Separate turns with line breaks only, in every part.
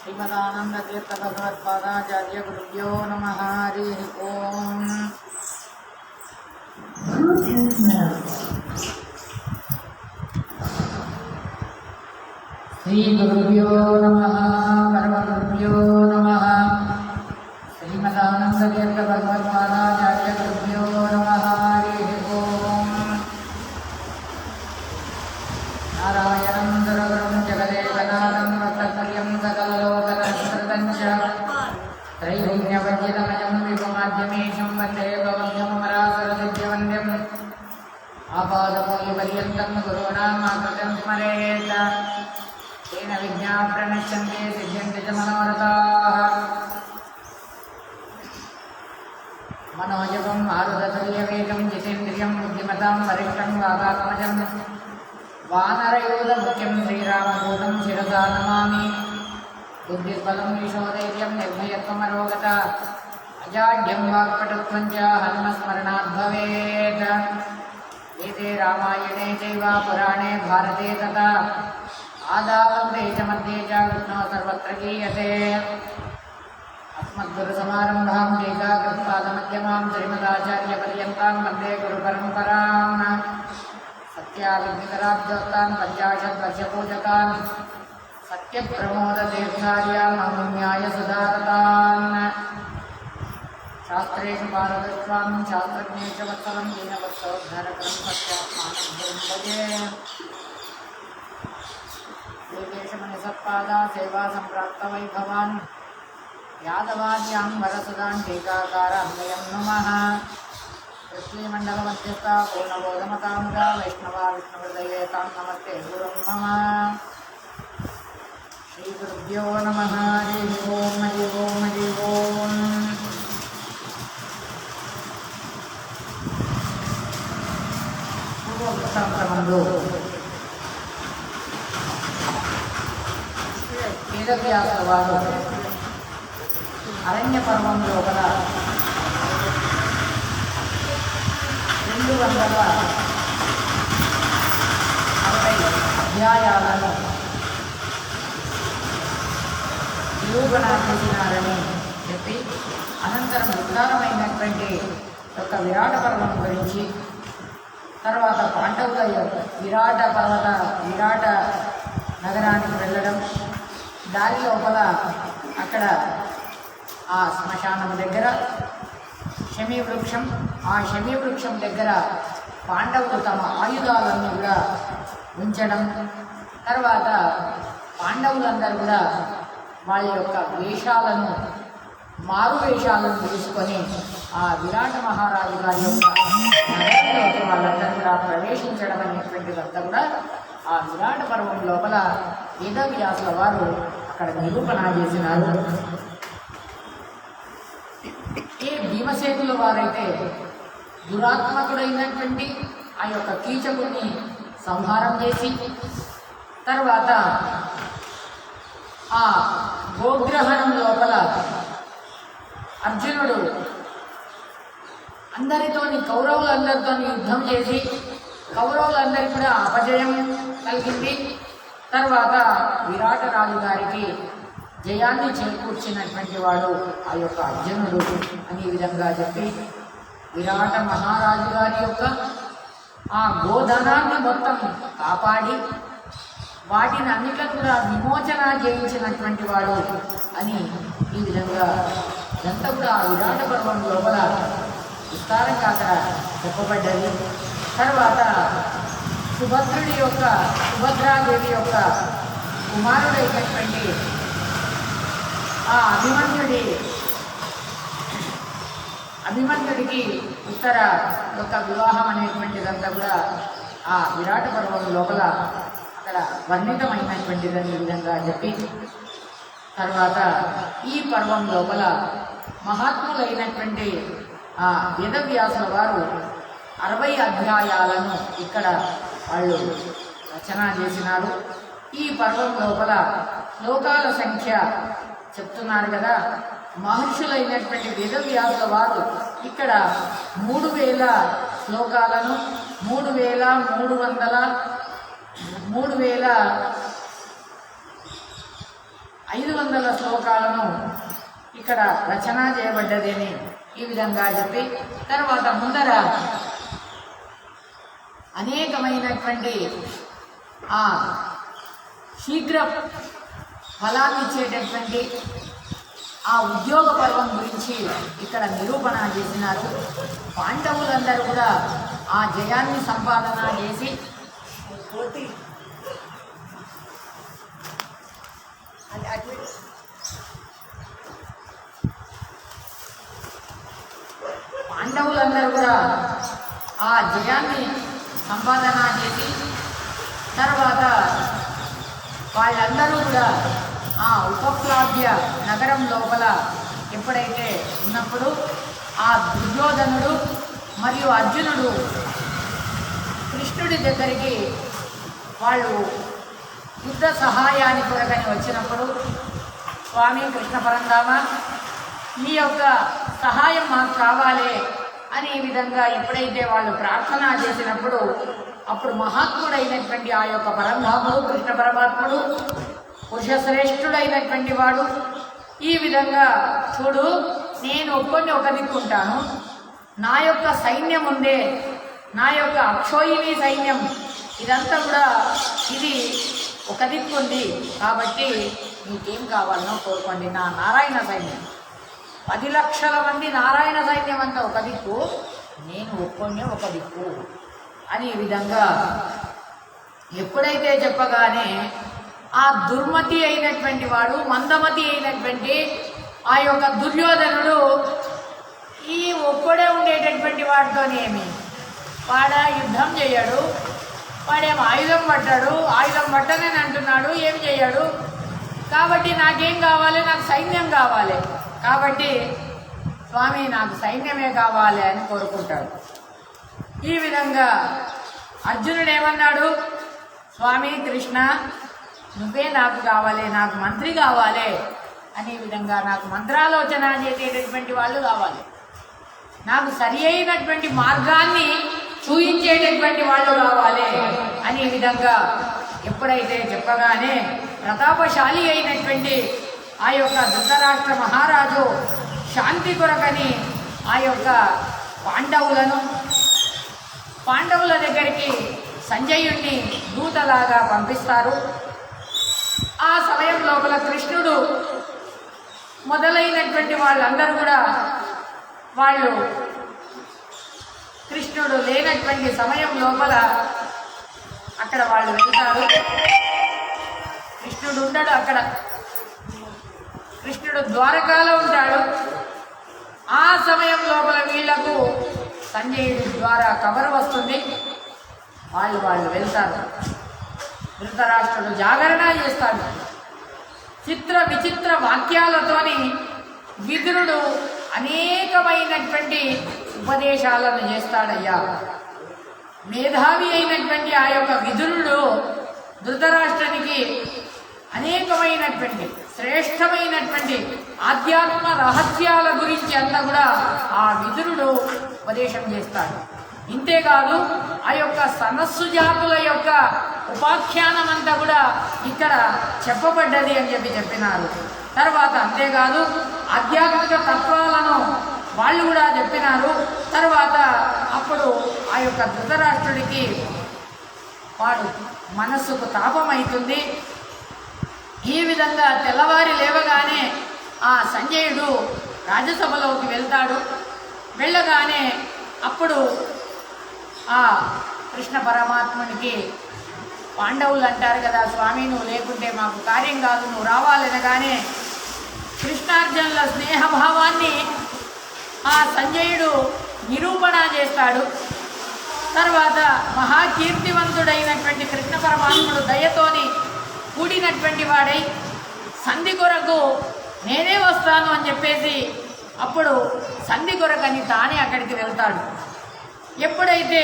श्रीमदानंदतीर्थ भगवत्पादाचार्य गुरुभ्यो नमः। हरिः ओम्। श्री गुरुभ्यो नमः। परमगुरुभ्यो नमः। श्रीमदानंदतीर्थ भगवत्पादाचार्य गुरुभ्यो नमः। हरिः ओम्। नारायणं सुरगुरुं जगदेकनाथं वक्त्रतुल्यं सकललोकनमस्कृतं च त्रैगुण्यवर्जितमजं विभुमाद्यमीशं वन्दे भवभ्यमरासरसिद्ध्यवन्द्यम् आपादमौलिपर्यन्तं गुरूणामाकृतिं स्मरेत् तेन विज्ञाः प्रणश्यन्ते सिद्ध्यन्ति च मनोरथाः। मनोजवं मारुततुल्यवेगं जितेन्द्रियं बुद्धिमतां वरिष्ठं वातात्मजम् वानरयूथमुख्यं श्रीरामदूतं शिरसा नमामि। बुद्धिबलं यशोधैर्यं निर्भयत्वमरोगता अजाड्यं वाक्पटुत्वं च हनुमस्मरणात् भवेत्। एते रामायणे चैव पुराणे भारते तथा आदावन्ते च मध्ये च विष्णुः सर्वत्र गीयते। अस्मद्गुरुसमारम्भां टीकाकृत्पादमध्यमां श्रीमदाचार्यपर्यन्तां वन्दे गुरुपरम्पराम्। सत्याविघ्नकराब्जोक्तान् पञ्चाशद्वर्षपूजकान् सत्यप्रमोदतीर्थार्यान् अमुन्याय सुधारतान्। शास्त्रेषु पारदर्शां शास्त्रज्ञेषु वत्सलं दीनवत्सोद्धारकं सत्यात्मानं भजे। योगेशमनिसत्पादा सेवा सम्प्राप्तवैभवान् यादवाद्यां वरसुदान् टीकाकारान्वयं नुमः। पृथ्वीमण्डलमध्यस्था पूर्णबोधमतामुदा वैष्णवा विष्णुहृदये तां नमस्ते गुरुं मम। श्रीगुरुभ्यो नमः। हरिः ओम्। हरिः ओम्। हरिः ओम्। पूर्ववृत्तान्तमंदु వేదవ్యాసవారు అరణ్య పర్వం లోపల 260 అధ్యాయాలను నిరూపణ చేసినారని చెప్పి అనంతరం విస్తారమైనటువంటి ఒక విరాట పర్వం గురించి, తర్వాత పాండవుల విరాట నగరానికి వెళ్ళడం, దారి లోపల అక్కడ ఆ శ్మశానం దగ్గర శమీవృక్షం, ఆ శమీవృక్షం దగ్గర పాండవులు తమ ఆయుధాలన్నీ కూడా ఉంచడం, తర్వాత పాండవులందరూ కూడా వాళ్ళ యొక్క వేషాలను మారు వేషాలను తీసుకొని ఆ విరాట మహారాజు గారి యొక్క నగరంలోకి వాళ్ళందరూ కూడా ప్రవేశించడం అనేటువంటిదంతా కూడా ఆ విరాట పర్వం లోపల వేదవ్యాసుల వారు అక్కడ నిరూపణ చేసినారు. ఏ భీమసేనుల వారైతే దురాత్మకుడైనటువంటి ఆ యొక్క కీచకుని సంహారం చేసి, తర్వాత ఆ గోగ్రహణం లోపల అర్జునుడు కౌరవులందరితో యుద్ధం చేసి కౌరవులందరికీ కూడా అపజయం కలిగింది. తర్వాత విరాట రాజు గారికి జయాన్ని చేకూర్చినటువంటి వాడు ఆ యొక్క అర్జునుడు అని విధంగా చెప్పి, విరాట మహారాజు గారి యొక్క ఆ గోధనాన్ని మొత్తం కాపాడి వాటిని అన్నిట్లో కూడా విమోచన చేయించినటువంటి వాడు అని ఈ విధంగా ఇదంతా కూడా ఆ విరాట పర్వం లోపల విస్తారంగా అక్కడ చెప్పబడ్డది. తర్వాత సుభద్రాదేవి యొక్క కుమారుడైనటువంటి ఆ అభిమన్యుడికి ఉత్తర యొక్క వివాహం అనేటువంటిదంతా కూడా ఆ విరాట పర్వం లోపల అక్కడ వర్ణితమైనటువంటిదని విధంగా చెప్పి, తర్వాత ఈ పర్వం లోపల మహాత్ములైనటువంటి ఆ వేదవ్యాసుల వారు 60 అధ్యాయాలను ఇక్కడ వాళ్ళు రచన చేసినారు. ఈ పర్వం లోపల శ్లోకాల సంఖ్య చెప్తున్నారు కదా. మహర్షులైనటువంటి వేదవ్యాసుల వారు ఇక్కడ 3000 శ్లోకాలను 3300 500 శ్లోకాలను ఇక్కడ రచన చేయబడ్డది అని ఈ విధంగా చెప్పి, తర్వాత ముందర అనేకమైనటువంటి ఆ శీఘ్ర ఫలాన్ని ఇచ్చేటటువంటి ఆ ఉద్యోగ పర్వం గురించి ఇక్కడ నిరూపణ చేసినారు. పాండవులందరూ కూడా ఆ జయాన్ని సంపాదన చేసి పాండవులందరూ కూడా ఆ జయాన్ని సంపాదన చేసి తర్వాత వాళ్ళందరూ కూడా ఆ ఉపప్లావ్య నగరం లోపల ఎప్పుడైతే ఉన్నప్పుడు ఆ దుర్యోధనుడు మరియు అర్జునుడు కృష్ణుడి దగ్గరికి వాళ్ళు యుద్ధ సహాయాన్ని కొరకని వచ్చినప్పుడు, స్వామి కృష్ణ పరంధామ మీ యొక్క సహాయం మాకు కావాలి అని ఈ విధంగా ఎప్పుడైతే వాళ్ళు ప్రార్థన చేసినప్పుడు, అప్పుడు మహాత్ముడైనటువంటి ఆ యొక్క పరంధాముడు కృష్ణ పరమాత్ముడు పురుషశ్రేష్ఠుడైనటువంటి వాడు ఈ విధంగా, చూడు నేను ఒక్కొని ఒక దిక్కుంటాను, నా యొక్క సైన్యం ఉందే, నా యొక్క అక్షోయిని సైన్యం ఇదంతా కూడా ఇది ఒక దిక్కు ఉంది, కాబట్టి మీకేం కావాలనో కోరుకోండి. నా నారాయణ సైన్యం 10 లక్షల మంది నారాయణ సైన్యం అంతా ఒక దిక్కు, నేను ఒక్కొన్నే ఒక దిక్కు అని ఈ విధంగా ఎప్పుడైతే చెప్పగానే ఆ దుర్మతి అయినటువంటి వాడు, మందమతి అయినటువంటి ఆ యొక్క దుర్యోధనుడు ఈ ఒక్కడే ఉండేటటువంటి వాడితోనేమి వాడ యుద్ధం చేయడు, వాడేమో ఆయుధం పట్టాడు, ఆయుధం పట్టనని అంటున్నాడు, ఏం చేయడు. కాబట్టి నాకేం కావాలి, నాకు సైన్యం కావాలి, కాబట్టి స్వామి నాకు సైన్యమే కావాలి అని కోరుకుంటాడు. ఈ విధంగా అర్జునుడు ఏమన్నాడు, స్వామి కృష్ణ నువ్వే నాకు కావాలి, నాకు మంత్రి కావాలి అనే విధంగా, నాకు మంత్రాలోచన చేసేటటువంటి వాళ్ళు కావాలి, నాకు సరి అయినటువంటి మార్గాన్ని చూయించేటటువంటి వాళ్ళు కావాలి అనే విధంగా ఎప్పుడైతే చెప్పగానే ప్రతాపశాలి అయినటువంటి ఆ యొక్క ధృతరాష్ట్ర మహారాజు శాంతి కొరకని ఆ యొక్క పాండవుల దగ్గరికి సంజయుణ్ణి దూతలాగా పంపిస్తారు. ఆ సమయం లోపల కృష్ణుడు మొదలైనటువంటి వాళ్ళందరూ కూడా వాళ్ళు కృష్ణుడు లేనటువంటి సమయం లోపల అక్కడ వాళ్ళు వెళ్తారు. కృష్ణుడు ఉంటాడు అక్కడ, కృష్ణుడు ద్వారకాలో ఉంటాడు. ఆ సమయం లోపల వీళ్లకు సంజయుడి ద్వారా కబరు వస్తుంది. వాళ్ళు వెళ్తారు. ధృతరాష్ట్రుడు జాగరణ చేస్తాడు. చిత్ర విచిత్ర వాక్యాలతోని విదురుడు అనేకమైనటువంటి ఉపదేశాలను చేస్తాడయ్యా. మేధావి అయినటువంటి ఆ యొక్క విదురుడు ధృతరాష్ట్రునికి అనేకమైనటువంటి శ్రేష్టమైనటువంటి ఆధ్యాత్మ రహస్యాల గురించి అంతా కూడా ఆ విదురుడు ఉపదేశం చేస్తాడు. ఇంతేకాదు ఆ యొక్క సనస్సు జాతుల యొక్క ఉపాఖ్యానం అంతా కూడా ఇక్కడ చెప్పబడ్డది అని చెప్పినారు. తర్వాత అంతేకాదు ఆధ్యాత్మిక తత్వాలను వాళ్ళు కూడా చెప్పినారు. తర్వాత అప్పుడు ఆ యొక్క ధృతరాష్ట్రుడికి వాడు మనస్సుకు తాపమవుతుంది. ఈ విధంగా తెల్లవారి లేవగానే ఆ సంజయుడు రాజ్యసభలోకి వెళ్తాడు. వెళ్ళగానే అప్పుడు ఆ కృష్ణ పరమాత్మునికి పాండవులు అంటారు కదా, స్వామి నువ్వు లేకుంటే మాకు కార్యం కాదు, నువ్వు రావాలనగానే కృష్ణార్జునుల స్నేహభావాన్ని ఆ సంజయుడు నిరూపణ చేస్తాడు. తర్వాత మహాకీర్తివంతుడైనటువంటి కృష్ణ పరమాత్ముడు దయతోని కూడినటువంటి వాడై సంధి కొరకు నేనే వస్తాను అని చెప్పేసి అప్పుడు సంధి కొరకని తానే అక్కడికి వెళ్తాడు. ఎప్పుడైతే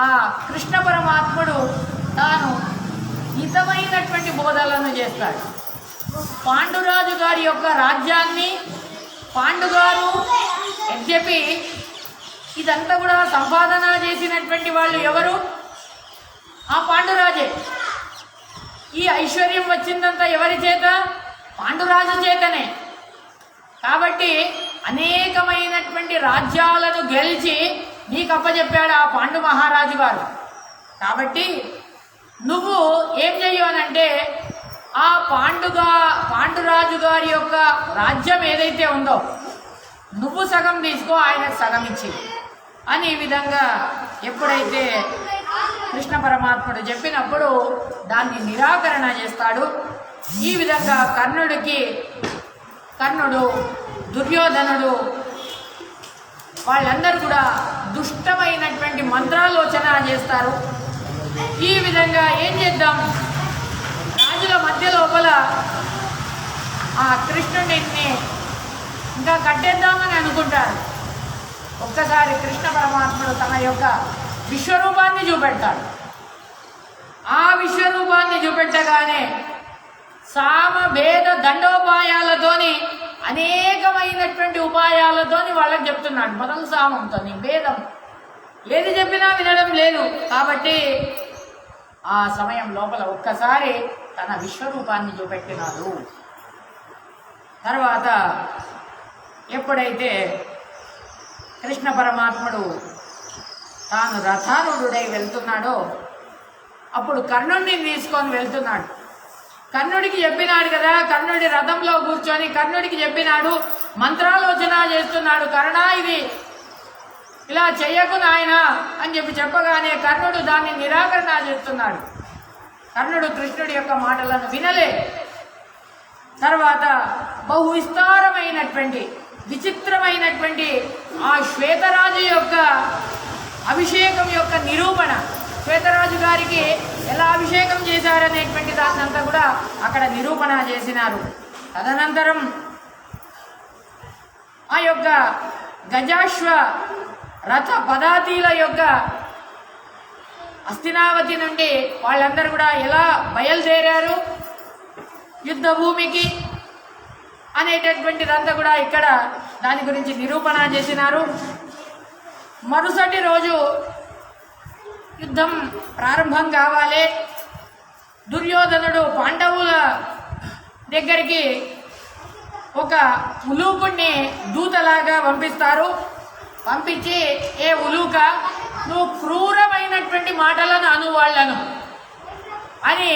ఆ కృష్ణ పరమాత్ముడు తాను హితమైనటువంటి బోధలను చేస్తాడు. పాండురాజు గారి యొక్క రాజ్యాన్ని పాండుగారు యద్యపి ఇదంతా కూడా సంపాదన చేసినటువంటి వాళ్ళు ఎవరు? ఆ పాండురాజే. ఈ ఐశ్వర్యం వచ్చిందంతా ఎవరి చేత? పాండురాజు చేతనే. కాబట్టి అనేకమైనటువంటి రాజ్యాలను గెలిచి నీకు అప్పచెప్పాడు ఆ పాండు మహారాజు గారు. కాబట్టి నువ్వు ఏం చెయ్యవనంటే ఆ పాండురాజు గారి యొక్క రాజ్యం ఏదైతే ఉందో నువ్వు సగం తీసుకో, ఆయనకు సగం ఇచ్చి అని ఈ విధంగా ఎప్పుడైతే కృష్ణ పరమాత్ముడు చెప్పినప్పుడు దాన్ని నిరాకరణ చేస్తాడు. ఈ విధంగా కర్ణుడు, దుర్యోధనుడు వాళ్ళందరూ కూడా దుష్టమైనటువంటి మంత్రాలోచన చేస్తారు. ఈ విధంగా ఏం చేద్దాం, రాజుల మధ్య లోపల ఆ కృష్ణుడిని ఇంకా కట్టేద్దామని అనుకుంటారు. ఒక్కసారి కృష్ణ పరమాత్ముడు తన యొక్క విశ్వరూపాన్ని చూపెడతాడు. ఆ విశ్వరూపాన్ని చూపెట్టగానే సామభేద దండోపాయాలతోని అనేకమైనటువంటి ఉపాయాలతోని వాళ్ళకి చెప్తున్నాడు. మొదలు సామంతో భేదం ఏది చెప్పినా వినడం లేదు. కాబట్టి ఆ సమయం లోపల ఒక్కసారి తన విశ్వరూపాన్ని చూపెట్టినాడు. తర్వాత ఎప్పుడైతే కృష్ణ పరమాత్ముడు తాను రథారూఢుడై వెళ్తున్నాడో అప్పుడు కర్ణుడిని తీసుకొని వెళ్తున్నాడు. కర్ణుడికి చెప్పినాడు కదా, కర్ణుడి రథంలో కూర్చొని కర్ణుడికి చెప్పినాడు, మంత్రాలోచన చేస్తున్నాడు. కర్ణ ఇది ఇలా చెయ్యకు నాయన అని చెప్పగానే కర్ణుడు దాన్ని నిరాకరణ చేస్తున్నాడు. కర్ణుడు కృష్ణుడి యొక్క మాటలను వినలే. తర్వాత బహు విస్తారమైనటువంటి విచిత్రమైనటువంటి ఆ శ్వేతరాజు యొక్క అభిషేకం యొక్క నిరూపణ, శ్వేతరాజు గారికి ఎలా అభిషేకం చేశారనేటువంటి దాన్నంతా కూడా అక్కడ నిరూపణ చేసినారు. తదనంతరం ఆ యొక్క గజాశ్వ రథ పదాతీల యొక్క హస్తినావతి నుండి వాళ్ళందరూ కూడా ఎలా బయలుదేరారు యుద్ధ భూమికి అనేటటువంటిదంతా కూడా ఇక్కడ దాని గురించి నిరూపణ చేసినారు. మరుసటి రోజు యుద్ధం ప్రారంభం కావాలి. దుర్యోధనుడు పాండవుల దగ్గరికి ఒక ఉలూకుడిని దూతలాగా పంపిస్తారు. పంపించి, ఏ ఉలూక, నువ్వు క్రూరమైనటువంటి మాటలను అనువాళ్లను అని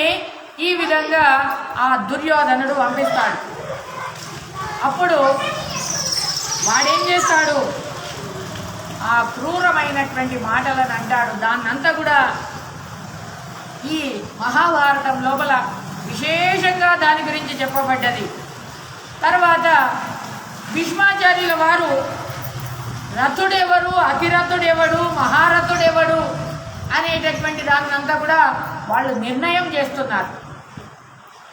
ఈ విధంగా ఆ దుర్యోధనుడు పంపిస్తాడు. అప్పుడు వాడేం చేస్తాడు, ఆ క్రూరమైనటువంటి మాటలను అంటాడు. దాన్నంతా కూడా ఈ మహాభారతం లోపల విశేషంగా దాని గురించి చెప్పబడ్డది. తర్వాత భీష్మాచార్యుల వారు రథుడెవడు, అతిరథుడెవడు, మహారథుడెవడు అనేటటువంటి దాన్నంతా కూడా వాళ్ళు నిర్ణయం చేస్తున్నారు.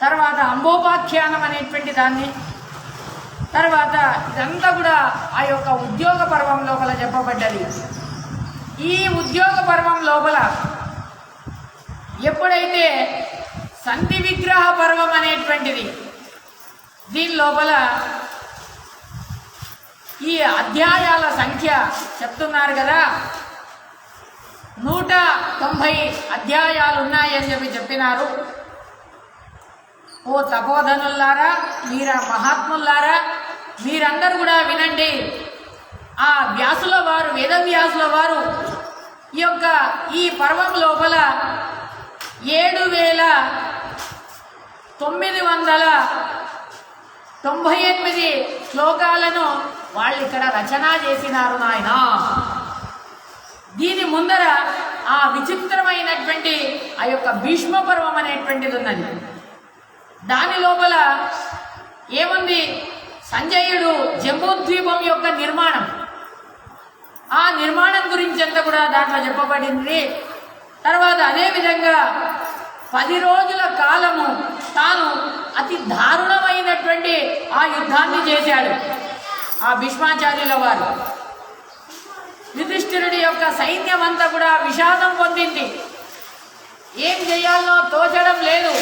తర్వాత అంబోపాఖ్యానం అనేటువంటి దాన్ని, తర్వాత ఇదంతా కూడా ఆ యొక్క ఉద్యోగ పర్వం లోపల చెప్పబడ్డది. ఈ ఉద్యోగ పర్వం లోపల ఎప్పుడైతే సంధి విగ్రహ పర్వం అనేటువంటిది, దీని లోపల ఈ అధ్యాయాల సంఖ్య చెప్తున్నారు కదా, 190 అధ్యాయాలు ఉన్నాయని చెప్పినారు. ఓ తపోధనుల్లారా, మీరా మహాత్ముల్లారా, మీరందరూ కూడా వినండి. ఆ వ్యాసుల వారు, వేదవ్యాసుల వారు ఈ పర్వం లోపల 7998 శ్లోకాలను వాళ్ళు ఇక్కడ రచన చేసినారు నాయన. దీని ముందర ఆ విచిత్రమైనటువంటి ఆ యొక్క భీష్మ పర్వం అనేటువంటిది ఉన్నది. దాని లోపల ఏముంది, సంజయుడు జంబూద్వీపం యొక్క నిర్మాణం, ఆ నిర్మాణం గురించి అంతా కూడా దాంట్లో చెప్పబడింది. తర్వాత అదేవిధంగా 10 రోజుల కాలము తాను అతి దారుణమైనటువంటి ఆ యుద్ధాన్ని చేశాడు ఆ భీష్మాచార్యుల వారు. యుధిష్ఠిరుడి యొక్క సైన్యం అంతా కూడా విషాదం పొందింది. ఏం చేయాలో తోచడం లేదు.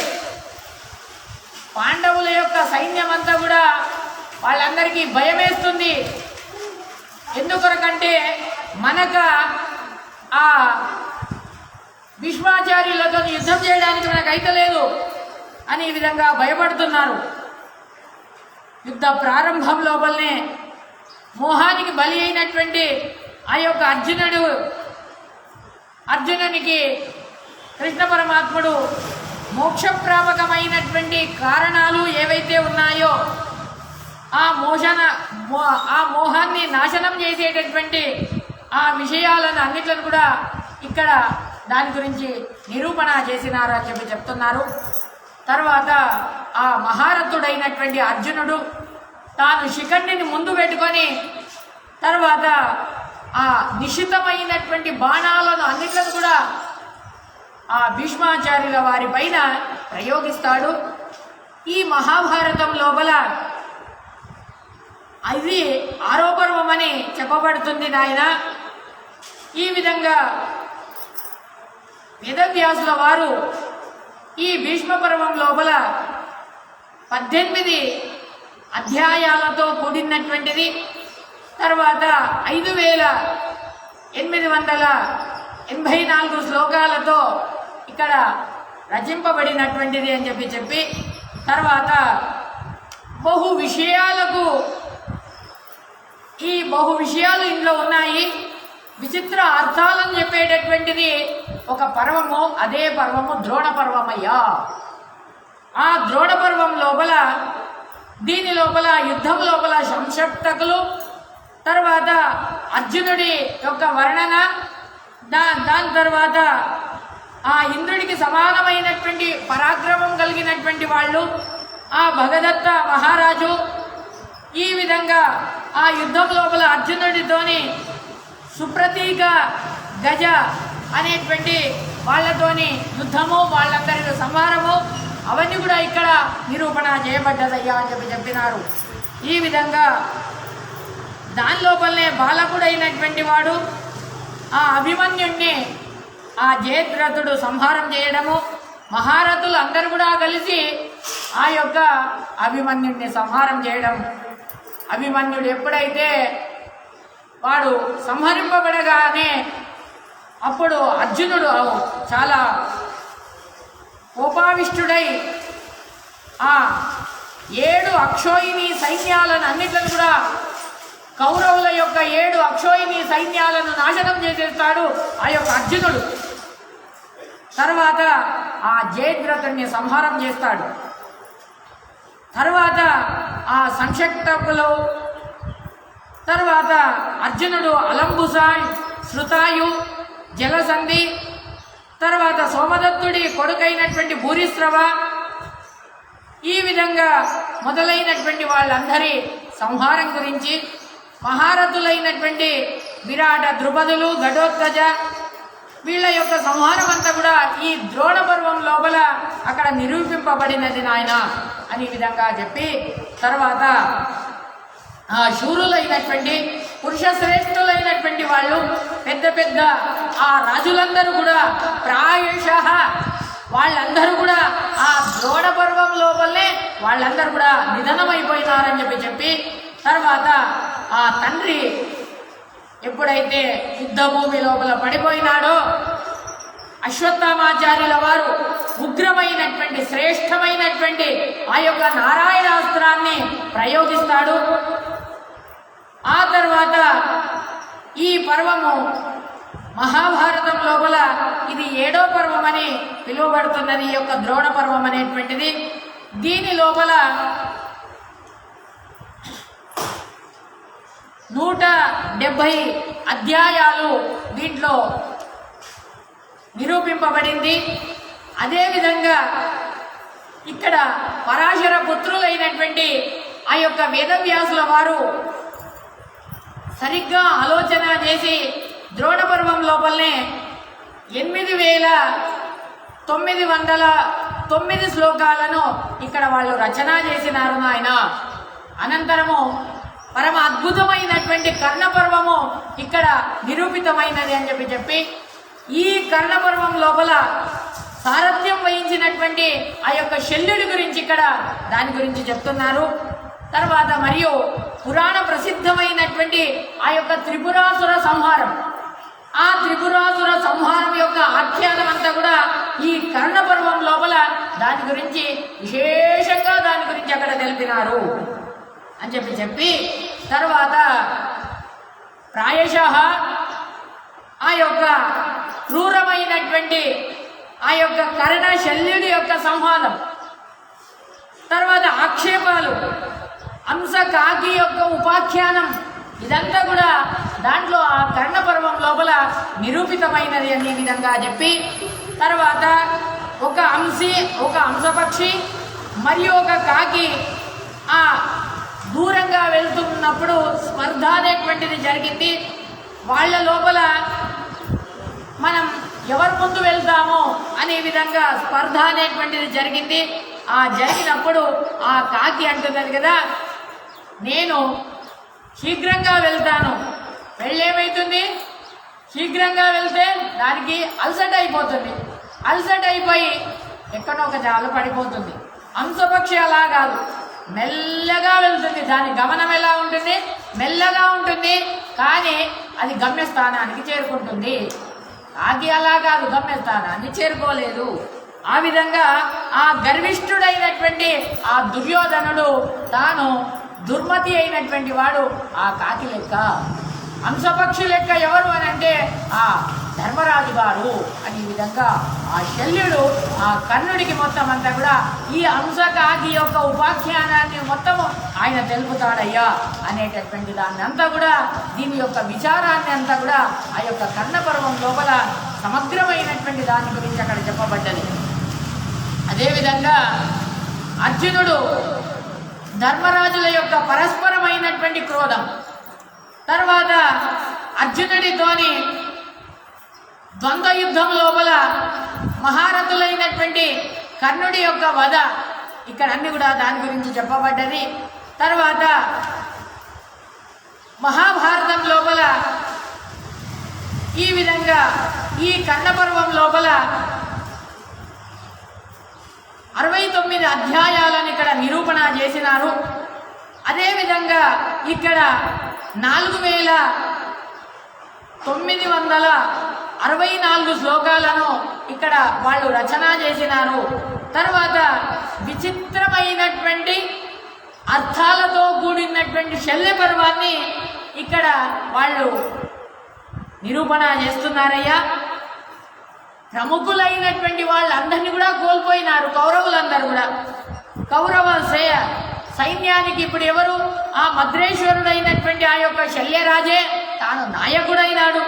పాండవుల యొక్క సైన్యం అంతా కూడా వాళ్ళందరికీ భయమేస్తుంది. ఎందుకొరకంటే మనక ఆ భీష్మాచార్యులతో యుద్ధం చేయడానికి మనకు అయితే లేదు. అని ఈ విధంగా భయపడుతున్నారు. యుద్ధ ప్రారంభం లోపలనే మోహానికి బలి అయినటువంటి ఆ యొక్క అర్జునునికి కృష్ణ పరమాత్ముడు మోక్షప్రాపకమైనటువంటి కారణాలు ఏవైతే ఉన్నాయో ఆ మోహాన్ని నాశనం చేసేటటువంటి ఆ విషయాలను అన్నిట్లను కూడా ఇక్కడ దాని గురించి నిరూపణ చేసినారు అని చెప్తున్నారు. తర్వాత ఆ మహారథుడైనటువంటి అర్జునుడు తాను శిఖండిని ముందు పెట్టుకొని తర్వాత ఆ నిశితమైనటువంటి బాణాలను అన్నిట్లను కూడా ఆ భీష్మాచార్యుల వారి పైన ప్రయోగిస్తాడు. ఈ మహాభారతం లోపల అది ఆరోపర్వం అని చెప్పబడుతుంది నాయన. ఈ విధంగా వేదవ్యాసుల వారు ఈ భీష్మ పర్వం లోపల 18 అధ్యాయాలతో కూడినటువంటిది. తర్వాత 5884 శ్లోకాలతో ఇక్కడ రచింపబడినటువంటిది అని చెప్పి తర్వాత బహు విషయాలు ఇందులో ఉన్నాయి. విచిత్ర అర్థాలను చెప్పేటటువంటిది ఒక పర్వము, అదే పర్వము ద్రోణ పర్వమయ్యా. ఆ ద్రోణ పర్వం లోపల దీని లోపల యుద్ధం లోపల సంక్షిప్తకులు, తర్వాత అర్జునుడి యొక్క వర్ణన, దాని తర్వాత ఆ ఇంద్రుడికి సమానమైనటువంటి పరాక్రమం కలిగినటువంటి వాళ్ళు ఆ భగదత్త మహారాజు. ఈ విధంగా ఆ యుద్ధం లోపల అర్జునుడితోని సుప్రతీక గజ అనేటువంటి వాళ్ళతోని యుద్ధము, వాళ్ళందరి సంహారము అవన్నీ కూడా ఇక్కడ నిరూపణ చేయబడ్డదయ్యా అని చెప్పినారు. ఈ విధంగా దాని లోపలనే బాలకుడైనటువంటి వాడు ఆ అభిమన్యుణ్ణి ఆ జయద్రథుడు సంహారం చేయడము, మహారథులు అందరూ కూడా కలిసి ఆ యొక్క అభిమన్యుణ్ణి సంహారం చేయడం. అభిమన్యుడు ఎప్పుడైతే వాడు సంహరింపబడగానే అప్పుడు అర్జునుడు చాలా కోపావిష్టుడై ఆ 7 అక్షోహిణి సైన్యాలను అన్నిట్లను కూడా కౌరవుల యొక్క 7 అక్షోహిణి సైన్యాలను నాశనం చేసేస్తాడు ఆ యొక్క అర్జునుడు. తర్వాత ఆ జయద్రథుడిని సంహారం చేస్తాడు. తర్వాత ఆ సంక్షిప్తకులు, తర్వాత అర్జునుడు అలంబుస, శృతాయు, జలసంధి, తర్వాత సోమదత్తుడి కొడుకైనటువంటి భూరిశ్రవ, ఈ విధంగా మొదలైనటువంటి వాళ్ళందరి సంహారం గురించి మహారథులైనటువంటి విరాట, ద్రుపదులు, ఘటోత్కజ వీళ్ళ యొక్క సంహారం అంతా కూడా ఈ ద్రోణ పర్వం లోపల అక్కడ నిరూపింపబడినది నాయన అని విధంగా చెప్పి తర్వాత ఆ శూరులైనటువంటి పురుష శ్రేష్ఠులైనటువంటి వాళ్ళు పెద్ద పెద్ద ఆ రాజులందరూ కూడా ప్రాయశః వాళ్ళందరూ కూడా ఆ ద్రోణ పర్వం లోపలనే వాళ్ళందరూ కూడా నిధనమైపోయినారని చెప్పి తర్వాత ఆ తండ్రి ఎప్పుడైతే యుద్ధభూమి లోపల పడిపోయినాడో అశ్వత్థామాచార్యుల వారు ఉగ్రమైనటువంటి శ్రేష్టమైనటువంటి ఆ యొక్క నారాయణాస్త్రాన్ని ప్రయోగిస్తాడు. ఆ తర్వాత ఈ పర్వము మహాభారతం లోపల ఇది 7వ పర్వం అని పిలువబడుతున్నది. ఈ యొక్క ద్రోణ పర్వం అనేటువంటిది దీని లోపల 170 అధ్యాయాలు దీంట్లో నిరూపింపబడింది. అదేవిధంగా ఇక్కడ పరాశర పుత్రులైనటువంటి ఆ యొక్క వేదవ్యాసుల వారు సరిగ్గా ఆలోచన చేసి ద్రోణ పర్వం లోపలనే 8909 శ్లోకాలను ఇక్కడ వాళ్ళు రచన చేసినారు నాయన. అనంతరము పరమ అద్భుతమైనటువంటి కర్ణపర్వము ఇక్కడ నిరూపితమైనది అని చెప్పి ఈ కర్ణపర్వం లోపల సారథ్యం వహించినటువంటి ఆ యొక్క శల్యుడి గురించి ఇక్కడ దాని గురించి చెప్తున్నారు. తర్వాత మరియు పురాణ ప్రసిద్ధమైనటువంటి ఆ యొక్క త్రిపురాసుర సంహారం, ఆ త్రిపురాసుర సంహారం యొక్క ఆఖ్యానం అంతా కూడా ఈ కర్ణ పర్వం లోపల దాని గురించి విశేషంగా దాని గురించి అక్కడ తెలిపినారు అని చెప్పి తర్వాత ప్రాయశః ఆ యొక్క క్రూరమైనటువంటి ఆ యొక్క కర్ణ శల్యుడి యొక్క సంహారం, తర్వాత ఆక్షేపాలు, అంశ కాకి యొక్క ఉపాఖ్యానం, ఇదంతా కూడా దాంట్లో ఆ కర్ణ పర్వం లోపల నిరూపితమైనది అనే విధంగా చెప్పి తర్వాత ఒక హంసపక్షి మరియు ఒక కాకి ఆ దూరంగా వెళ్తున్నప్పుడు స్పర్ధ అనేటువంటిది జరిగింది. వాళ్ళ లోపల మనం ఎవరు ముందు వెళ్తామో అనే విధంగా స్పర్ధ అనేటువంటిది జరిగింది. ఆ జరిగినప్పుడు ఆ కాకి అంటున్నది కదా, నేను శీఘ్రంగా వెళ్తాను. వెళ్ళేమైతుంది, శీఘ్రంగా వెళ్తే దానికి అలసట అయిపోతుంది. అలసట అయిపోయి ఎక్కడో ఒక జాల పడిపోతుంది. హంసపక్షి అలా కాదు, మెల్లగా వెళ్తుంది. దాని గమనం ఎలా ఉంటుంది, మెల్లగా ఉంటుంది, కానీ అది గమ్యస్థానానికి చేరుకుంటుంది. కాకి అలా కాదు, గమ్యస్థానాన్ని చేరుకోలేదు. ఆ విధంగా ఆ గర్విష్ఠుడైనటువంటి ఆ దుర్యోధనుడు తాను దుర్మతి అయినటువంటి వాడు ఆ కాకి లెక్క, హంసపక్షి లెక్క ఎవరు అని అంటే ఆ ధర్మరాజు గారు అనే విధంగా ఆ శల్యుడు ఆ కర్ణుడికి మొత్తం అంతా కూడా ఈ హంస కాకి యొక్క ఉపాఖ్యానాన్ని మొత్తము ఆయన తెలుపుతాడయ్యా అనేటటువంటి దాన్ని అంతా కూడా, దీని యొక్క విచారాన్ని అంతా కూడా ఆ యొక్క కర్ణ పర్వం లోపల సమగ్రమైనటువంటి దాని గురించి అక్కడ చెప్పబడ్డది. అదేవిధంగా అర్జునుడు ధర్మరాజుల యొక్క పరస్పరమైనటువంటి క్రోధం, తర్వాత అర్జునుడితోని ద్వంద్వ యుద్ధం లోపల మహారథులైనటువంటి కర్ణుడి యొక్క వధ, ఇక్కడ అన్ని కూడా దాని గురించి చెప్పబడ్డది. తర్వాత మహాభారతం లోపల ఈ విధంగా ఈ కర్ణ పర్వం లోపల 69 అధ్యాయాలను ఇక్కడ నిరూపణ చేసినారు. అదేవిధంగా ఇక్కడ 4964 శ్లోకాలను ఇక్కడ వాళ్ళు రచన చేసినారు. తర్వాత విచిత్రమైనటువంటి అర్థాలతో కూడినటువంటి శల్య పర్వాన్ని ఇక్కడ వాళ్ళు నిరూపణ చేస్తున్నారయ్యా. ప్రముఖులైనటువంటి వాళ్ళందరినీ కూడా కోల్పోయినారు కౌరవులందరూ కూడా. కౌరవ సైన్యానికి ఇప్పుడు ఎవరు, ఆ మద్రేశ్వరుడైనటువంటి ఆ యొక్క శల్యరాజే తాను నాయకుడైనాడు.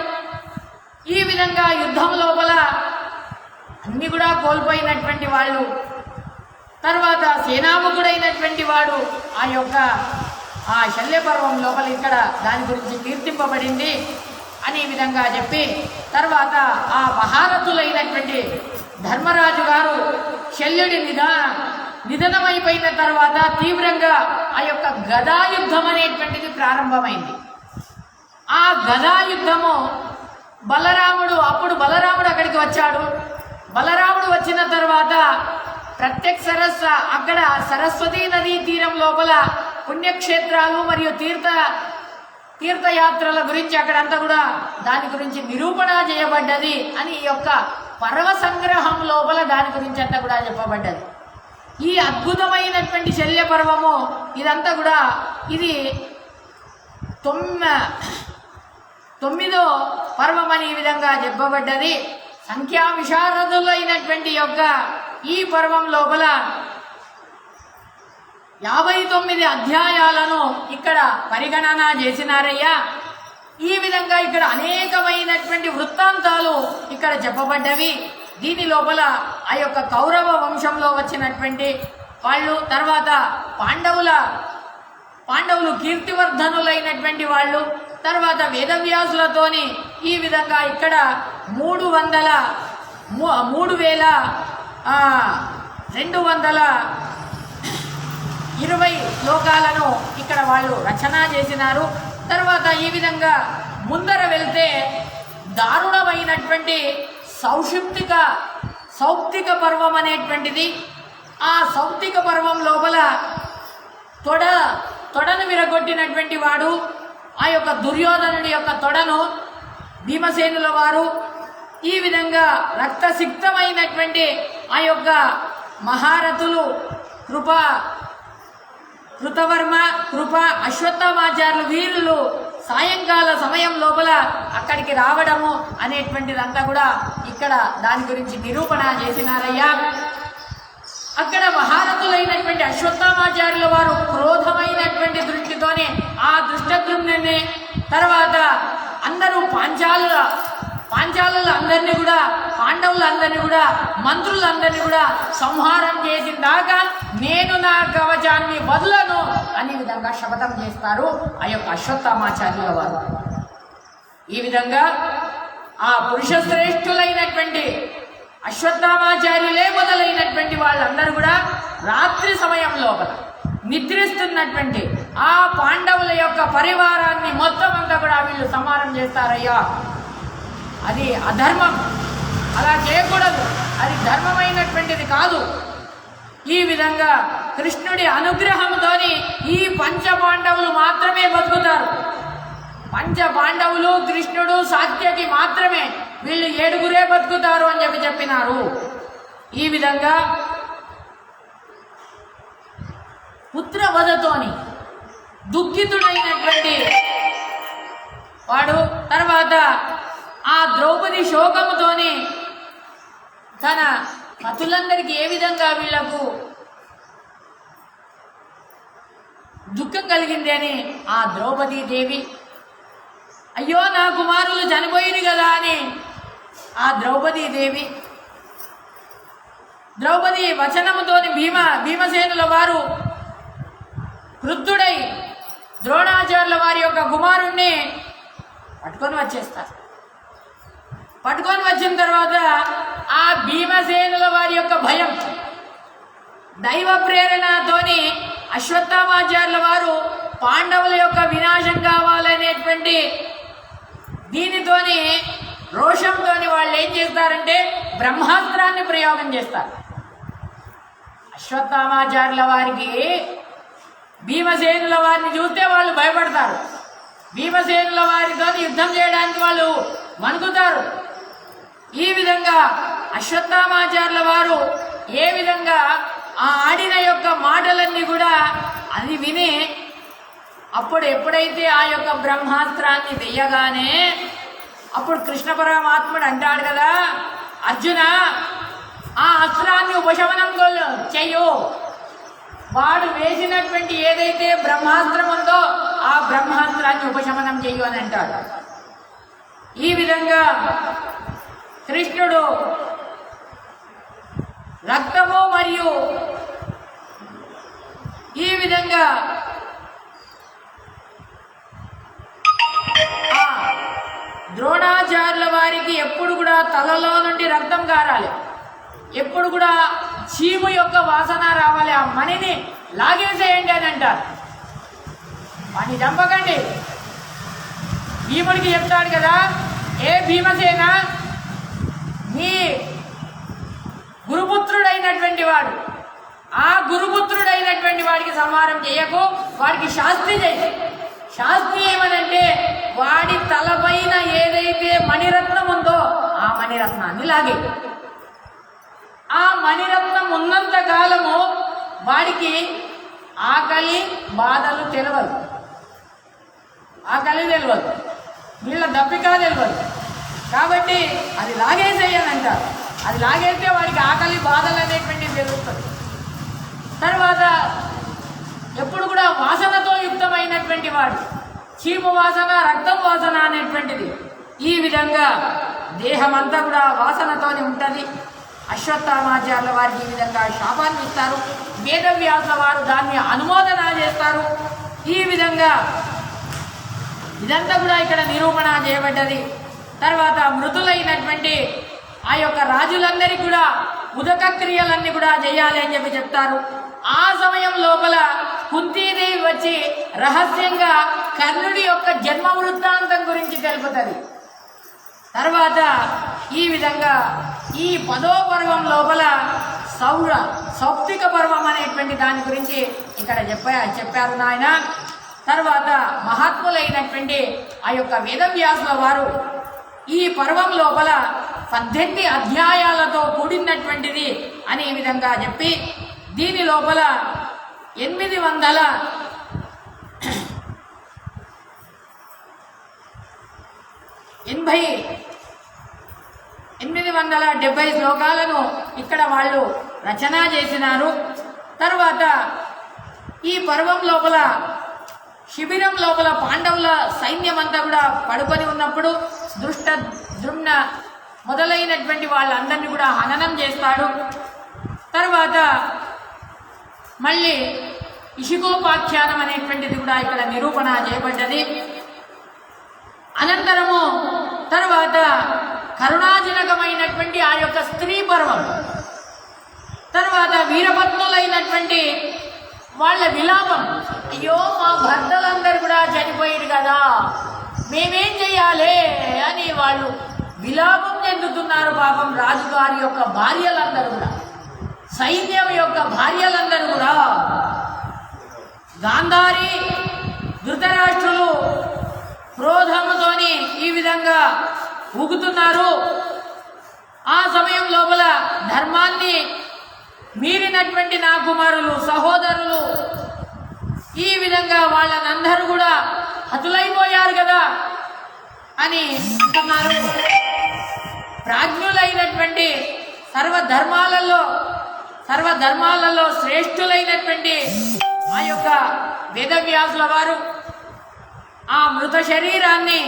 ఈ విధంగా యుద్ధం లోపల అన్ని కూడా కోల్పోయినటువంటి వాళ్ళు. తర్వాత సేనాముఖుడైనటువంటి వాడు ఆ యొక్క ఆ శల్య పర్వం లోపల ఇక్కడ దాని గురించి కీర్తింపబడింది అనే విధంగా చెప్పి తర్వాత ఆ మహారథులైనటువంటి ధర్మరాజు గారు శల్యుడి నిధనమైపోయిన తర్వాత తీవ్రంగా ఆ యొక్క గదాయుద్ధం అనేటువంటిది ప్రారంభమైంది. ఆ గదాయుద్ధము అప్పుడు బలరాముడు అక్కడికి వచ్చాడు. బలరాముడు వచ్చిన తర్వాత ప్రత్యక్ష అక్కడ సరస్వతీ నదీ తీరం లోపల పుణ్యక్షేత్రాలు మరియు తీర్థయాత్రల గురించి అక్కడంతా కూడా దాని గురించి నిరూపణ చేయబడ్డది అని ఈ యొక్క పర్వ సంగ్రహం లోపల దాని గురించి అంతా కూడా చెప్పబడ్డది. ఈ అద్భుతమైనటువంటి శల్య పర్వము ఇదంతా కూడా ఇది 9వ పర్వం అని ఈ విధంగా చెప్పబడ్డది. సంఖ్యా విశారదులైనటువంటి యొక్క ఈ పర్వం లోపల 59 అధ్యాయాలను ఇక్కడ పరిగణన చేసినారయ్యా. ఈ విధంగా ఇక్కడ అనేకమైనటువంటి వృత్తాంతాలు ఇక్కడ చెప్పబడ్డవి. దీని లోపల ఆ యొక్క కౌరవ వంశంలో వచ్చినటువంటి వాళ్ళు, తర్వాత పాండవులు కీర్తివర్ధనులైనటువంటి వాళ్ళు, తర్వాత వేదవ్యాసులతోని ఈ విధంగా ఇక్కడ 3220 శ్లోకాలను ఇక్కడ వాళ్ళు రచన చేసినారు. తర్వాత ఈ విధంగా ముందర వెళ్తే దారుణమైనటువంటి సౌప్తిక పర్వం అనేటువంటిది. ఆ సౌప్తిక పర్వం లోపల తొడను విరగొట్టినటువంటి వాడు ఆ యొక్క దుర్యోధనుడి యొక్క తొడను భీమసేనుల వారు ఈ విధంగా రక్తసిక్తమైనటువంటి ఆ యొక్క మహారథులు కృతవర్మ, కృప, అశ్వత్థామాచార్యులు వీరులు సాయంకాల సమయం లోపల అక్కడికి రావడము అనేటువంటిదంతా కూడా ఇక్కడ దాని గురించి నిరూపణ చేసినారయ్యా. అక్కడ మహారథులైనటువంటి అశ్వత్థామాచార్యుల వారు క్రోధమైనటువంటి దృష్టితోనే ఆ దుష్టద్రుమ్ని, తర్వాత అందరూ పాంచాలులందరినీ కూడా, పాండవులందరినీ కూడా, మంత్రులందరినీ కూడా సంహారం చేసిన దాకా నేను నా కవచాన్ని వదలను అనే విధంగా శపథం చేస్తారు ఆ యొక్క అశ్వత్థామాచార్యుల వారు. ఈ విధంగా ఆ పురుష శ్రేష్ఠులైనటువంటి అశ్వత్థామాచార్యులే మొదలైనటువంటి వాళ్ళందరూ కూడా రాత్రి సమయం లోపల నిద్రిస్తున్నటువంటి ఆ పాండవుల యొక్క పరివారాన్ని మొత్తం అంతా కూడా వీళ్ళు సంహారం చేస్తారయ్యా. అది అధర్మం, అలా చేయకూడదు, అది ధర్మమైనటువంటిది కాదు. ఈ విధంగా కృష్ణుడి అనుగ్రహంతోని ఈ పంచపాండవులు మాత్రమే బతుకుతారు. పంచపాండవులు, కృష్ణుడు, సాత్యకి మాత్రమే వీళ్ళు 7 బతుకుతారు అని చెప్పినారు. ఈ విధంగా పుత్రవధతోని దుఃఖితుడైనటువంటి వాడు, తర్వాత ఆ ద్రౌపది శోకముతోని తన పతులందరికీ ఏ విధంగా వీళ్లకు దుఃఖం కలిగింది అని ఆ ద్రౌపదీదేవి, అయ్యో నా కుమారులు చనిపోయింది కదా అని ఆ ద్రౌపదీదేవి, ద్రౌపది వచనముతోని భీమసేనుల వారు క్రుద్ధుడై ద్రోణాచార్యుల వారి యొక్క కుమారుణ్ణి పట్టుకొని వచ్చేస్తారు. పట్టుకొని వచ్చిన తర్వాత ఆ భీమసేనుల వారి యొక్క భయం, దైవ ప్రేరణతోని అశ్వత్థామాచార్యుల వారు పాండవుల యొక్క వినాశం కావాలనేటువంటి దీనితోని రోషంతోని వాళ్ళు ఏం చేస్తారంటే బ్రహ్మాస్త్రాన్ని ప్రయోగం చేస్తారు. అశ్వత్థామాచార్యుల వారికి భీమసేనుల వారిని చూస్తే వాళ్ళు భయపడతారు. భీమసేనుల వారితో యుద్ధం చేయడానికి వాళ్ళు వణుకుతారు. ఈ విధంగా అశ్వత్థామాచార్యుల వారు ఏ విధంగా ఆ ఆడిన యొక్క మాటలన్నీ కూడా అది విని అప్పుడు ఎప్పుడైతే ఆ యొక్క బ్రహ్మాస్త్రాన్ని వెయ్యగానే అప్పుడు కృష్ణ పరమాత్ముడు అంటాడు కదా, అర్జున ఆ అస్త్రాన్ని ఉపశమనం చెయ్యు, వాడు వేసినటువంటి ఏదైతే బ్రహ్మాస్త్రం ఉందో ఆ బ్రహ్మాస్త్రాన్ని ఉపశమనం చెయ్యు అని అంటాడు. ఈ విధంగా కృష్ణుడు రక్తము మరియు ఈ విధంగా ద్రోణాచార్యుల వారికి ఎప్పుడు కూడా తలలో నుండి రక్తం కారాలి, ఎప్పుడు కూడా చీము యొక్క వాసన రావాలి, ఆ మణిని లాగేసేయండి అని అంటారు. వాడిని చంపకండి. భీముడికి చెప్తాడు కదా, ఏ భీమసేన, నీ గురుపుత్రుడైనటువంటి వాడు, ఆ గురుపుత్రుడైనటువంటి వాడికి సంహారం చేయకు, వాడికి శాస్త్రి చేయి. శాస్త్రి ఏమనంటే వాడి తలపైన ఏదైతే మణిరత్నం ఉందో ఆ మణిరత్నాన్ని లాగే. ఆ మణిరత్నం ఉన్నంత కాలము వాడికి ఆకలి బాధలు తెలియదు, ఆకలి తెలియదు, వీళ్ళ దప్పిక తెలియదు. కాబట్టి అది లాగేసేయని అంటారు. అది లాగేస్తే వాడికి ఆకలి బాధలు అనేటువంటివి తెలుస్తుంది. తర్వాత ఎప్పుడు కూడా వాసనతో యుక్తమైనటువంటి వాడు, చీము వాసన, రక్తం వాసన అనేటువంటిది. ఈ విధంగా దేహం అంతా కూడా వాసనతోనే ఉంటుంది. అశ్వత్థామాచార్యుల వారికి ఈ విధంగా శాపాన్ని ఇస్తారు. వేదవ్యాసుల వారు దాన్ని అనుమోదన చేస్తారు. ఈ విధంగా ఇదంతా కూడా ఇక్కడ నిరూపణ చేయబడ్డది. తర్వాత మృతులైనటువంటి ఆ యొక్క రాజులందరికీ కూడా ఉదక క్రియలన్నీ కూడా చేయాలి అని చెప్తారు. ఆ సమయం లోపల కుంతీదేవి వచ్చి రహస్యంగా కర్ణుడి యొక్క జన్మ వృత్తాంతం గురించి తెలుపుతుంది. తర్వాత ఈ విధంగా ఈ 10వ పర్వం లోపల సౌప్తిక పర్వం అనేటువంటి దాని గురించి ఇక్కడ చెప్పారు నాయన. తర్వాత మహాత్ములైనటువంటి ఆ యొక్క వేదవ్యాసుల వారు ఈ పర్వం లోపల 18 అధ్యాయాలతో కూడినటువంటిది అని ఈ విధంగా చెప్పి దీని లోపల 870 శ్లోకాలను ఇక్కడ వాళ్ళు రచన చేసినారు. తర్వాత ఈ పర్వం లోపల శిబిరం లోపల పాండవుల సైన్యం అంతా కూడా పడుకొని ఉన్నప్పుడు ద్రుమ్న మొదలైనటువంటి వాళ్ళందరినీ కూడా హననం చేస్తాడు. తర్వాత మళ్ళీ ఇషికోపాఖ్యానం అనేటువంటిది కూడా ఇక్కడ నిరూపణ చేయబడ్డది. అనంతరము తర్వాత కరుణాజనకమైనటువంటి ఆ యొక్క స్త్రీ పర్వం, తర్వాత వీరపత్నులైనటువంటి వాళ్ళ విలాపం, అయ్యో మా భర్తలందరూ కూడా చనిపోయారు కదా, మేమేం చెయ్యాలి అని వాళ్ళు విలాపం చెందుతున్నారు. పాపం రాజుగారి యొక్క భార్యలందరూ కూడా, సైన్యం యొక్క భార్యలందరూ కూడా, గాంధారి ధృతరాష్ట్రులు క్రోధముతోని ఈ విధంగా ఊగుతున్నారు. ఆ సమయం లోపల ధర్మాన్ని మీరినటువంటి నా కుమారులు సహోదరులు ఈ విధంగా వాళ్ళనందరూ కూడా హతులైపోయారు కదా అని అంటున్నారు. ప్రాజ్ఞులైనటువంటి సర్వధర్మాలలో శ్రేష్ఠులైనటువంటి ఆ యొక్క వేదవ్యాసుల వారు ఆ మృత శరీరాన్ని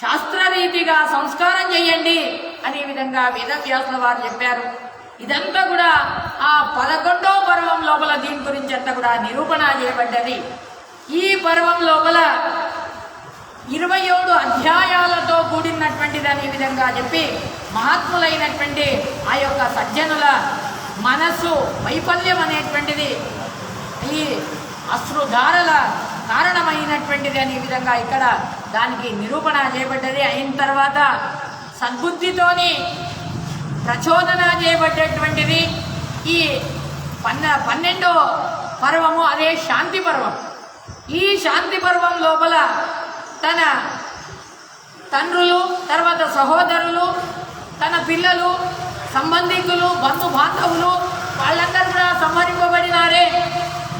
శాస్త్రరీతిగా సంస్కారం చేయండి అనే విధంగా వేదవ్యాసుల వారు చెప్పారు. ఇదంతా కూడా ఆ 11వ పర్వం లోపల దీని గురించి అంతా కూడా నిరూపణ చేయబడ్డది. ఈ పర్వం లోపల 27 అధ్యాయాలతో కూడినటువంటిది అనే విధంగా చెప్పి మహాత్ములైనటువంటి ఆ యొక్క సజ్జనుల మనస్సు వైఫల్యం అనేటువంటిది ఈ అశ్రుధారల కారణమైనటువంటిది అనే విధంగా ఇక్కడ దానికి నిరూపణ చేయబడ్డది. అయిన తర్వాత సద్బుద్ధితోని ప్రచోదన చేయబడ్డటువంటిది ఈ 12వ పర్వము, అదే శాంతి పర్వం. ఈ శాంతి పర్వం లోపల తన తండ్రులు, తర్వాత సహోదరులు, తన పిల్లలు, సంబంధికులు, బంధుబాంధవులు వాళ్ళందరూ కూడా సంహరింపబడినారే.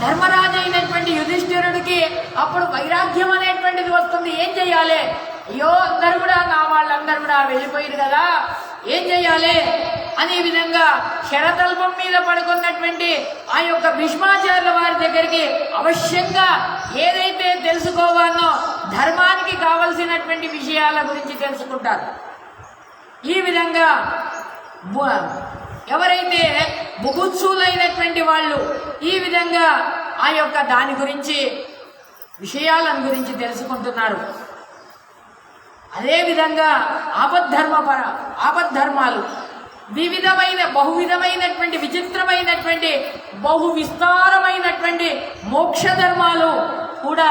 ధర్మరాజు అయినటువంటి యుధిష్ఠిరుడికి అప్పుడు వైరాగ్యం అనేటువంటిది వస్తుంది. ఏం చెయ్యాలి, అయ్యో అందరు కూడా నా వాళ్ళందరూ కూడా వెళ్ళిపోయారు కదా, ఏం చెయ్యాలి అనే విధంగా శరతల్పం మీద పడుకున్నటువంటి ఆ యొక్క భీష్మాచార్యుల వారి దగ్గరికి అవశ్యంగా ఏదైతే తెలుసుకోవాలో ధర్మానికి కావలసినటువంటి విషయాల గురించి తెలుసుకుంటారు. ఈ విధంగా ఎవరైతే ముగుత్సులైనటువంటి వాళ్ళు ఈ విధంగా ఆ యొక్క దాని గురించి విషయాలను గురించి తెలుసుకుంటున్నారు. అదేవిధంగా ఆపద్ధర్మాలు బహువిధమైనటువంటి విచిత్రమైనటువంటి విస్తారమైనటువంటి మోక్ష ధర్మాలు కూడా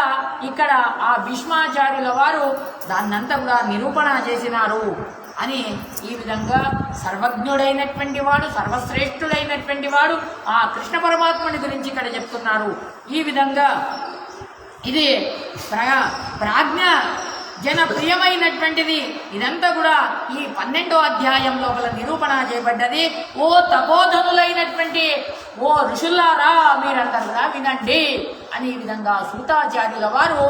ఇక్కడ ఆ భీష్మాచార్యుల వారు దాన్నంతా కూడా నిరూపణ చేసినారు అని ఈ విధంగా సర్వజ్ఞుడైనటువంటి వాడు, సర్వశ్రేష్ఠుడైనటువంటి వాడు ఆ కృష్ణ పరమాత్ముని గురించి ఇక్కడ చెప్తున్నారు. ఈ విధంగా ఇది ప్రాజ్ఞ జనప్రియమైనటువంటిది. ఇదంతా కూడా ఈ 12వ అధ్యాయం లోపల నిరూపణ చేయబడ్డది. ఓ తపోధనులైనటువంటి ఓ ఋషులారా మీరందరూ కూడా వినండి అని ఈ విధంగా సూతాచార్యుల వారు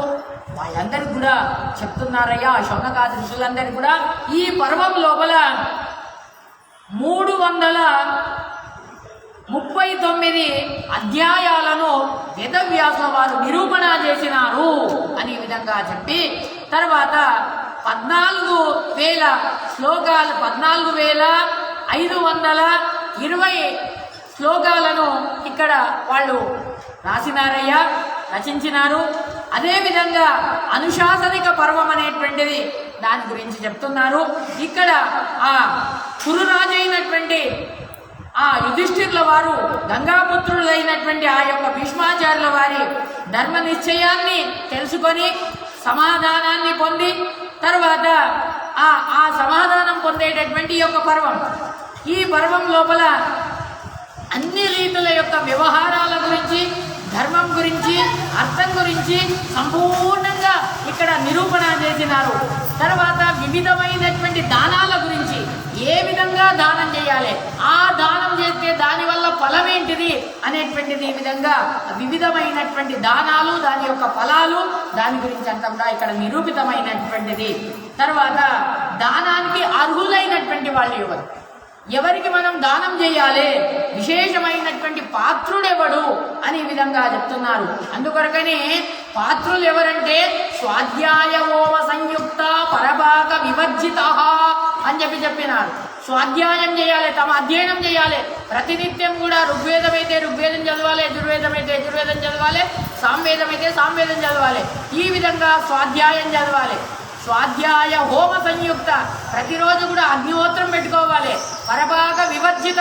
వాళ్ళందరికీ కూడా చెప్తున్నారయ్యా. శౌనకాది ఋషులందరికీ కూడా ఈ పర్వం లోపల 339 అధ్యాయాలను వేదవ్యాసుల వారు నిరూపణ చేసినారు అని ఈ విధంగా చెప్పి తర్వాత 14,000 శ్లోకాలు 14,520 శ్లోకాలను ఇక్కడ వాళ్ళు రాసినారయ్యా, రచించినారు. అదేవిధంగా అనుశాసనిక పర్వం అనేటువంటిది దాని గురించి చెప్తున్నారు. ఇక్కడ ఆ కురురాజైనటువంటి ఆ యుధిష్ఠిరుల వారు గంగాపుత్రులైనటువంటి ఆ యొక్క భీష్మాచార్యుల వారి ధర్మ నిశ్చయాన్ని తెలుసుకొని సమాధానాన్ని పొంది తర్వాత ఆ సమాధానం పొందేటటువంటి యొక్క పర్వం. ఈ పర్వం లోపల అన్ని రీతుల యొక్క వ్యవహారాల గురించి, ధర్మం గురించి, అర్థం గురించి సంపూర్ణంగా ఇక్కడ నిరూపణ చేసినారు. తర్వాత వివిధమైనటువంటి దానాల గురించి ఏ విధంగా దానం చేయాలి, ఆ దానం చేస్తే దానివల్ల ఫలం ఏంటిది అనేటువంటిది ఈ విధంగా వివిధమైనటువంటి దానాలు, దాని యొక్క ఫలాలు, దాని గురించి అంతా కూడా ఇక్కడ నిరూపితమైనటువంటిది. తర్వాత దానానికి అర్హులైనటువంటి వాళ్ళు ఎవరు, ఎవరికి మనం దానం చేయాలి, విశేషమైనటువంటి పాత్రుడెవడు అనే విధంగా చెప్తున్నారు. అందుకొరకనే పాత్రులు ఎవరంటే స్వాధ్యాయ ఓమ సంయుక్త పరభాగ వివర్జిత అని చెప్పినారు. స్వాధ్యాయం చేయాలి, తమ అధ్యయనం చేయాలి. ప్రతినిత్యం కూడా ఋగ్వేదం అయితే ఋగ్వేదం చదవాలి, యజుర్వేదం అయితే యజుర్వేదం చదవాలి, సామవేదం అయితే సామవేదం చదవాలి. ఈ విధంగా స్వాధ్యాయం చదవాలి. స్వాధ్యాయ హోమ సంయుక్త, ప్రతిరోజు కూడా అగ్నిహోత్రం పెట్టుకోవాలి. పరభాగ వివర్జిత,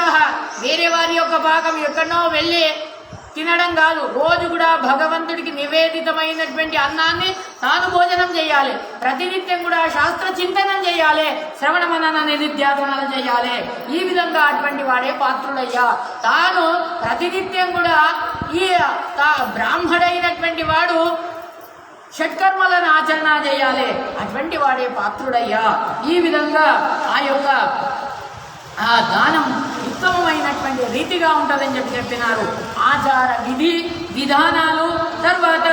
వేరే వారి యొక్క భాగం ఎక్కడో వెళ్ళి తినడం కాదు. రోజు కూడా భగవంతుడికి నివేదితమైనటువంటి అన్నాన్ని తాను భోజనం చేయాలి. ప్రతినిత్యం కూడా శాస్త్ర చింతనం చేయాలి, శ్రవణ మనన నిధిధ్యాసనాలు చేయాలి. ఈ విధంగా అటువంటి వాడే పాత్రుడయ్యా. తాను ప్రతినిత్యం కూడా ఈ బ్రాహ్మడైనటువంటి వాడు షట్కర్మలను ఆచరణ చేయాలి, అటువంటి వాడే పాత్రుడయ్యా. ఈ విధంగా ఆ యొక్క ఆ దానం ఉత్తమమైనటువంటి రీతిగా ఉంటుందని చెప్పినారు. ఆచార విధి విధానాలు, తర్వాత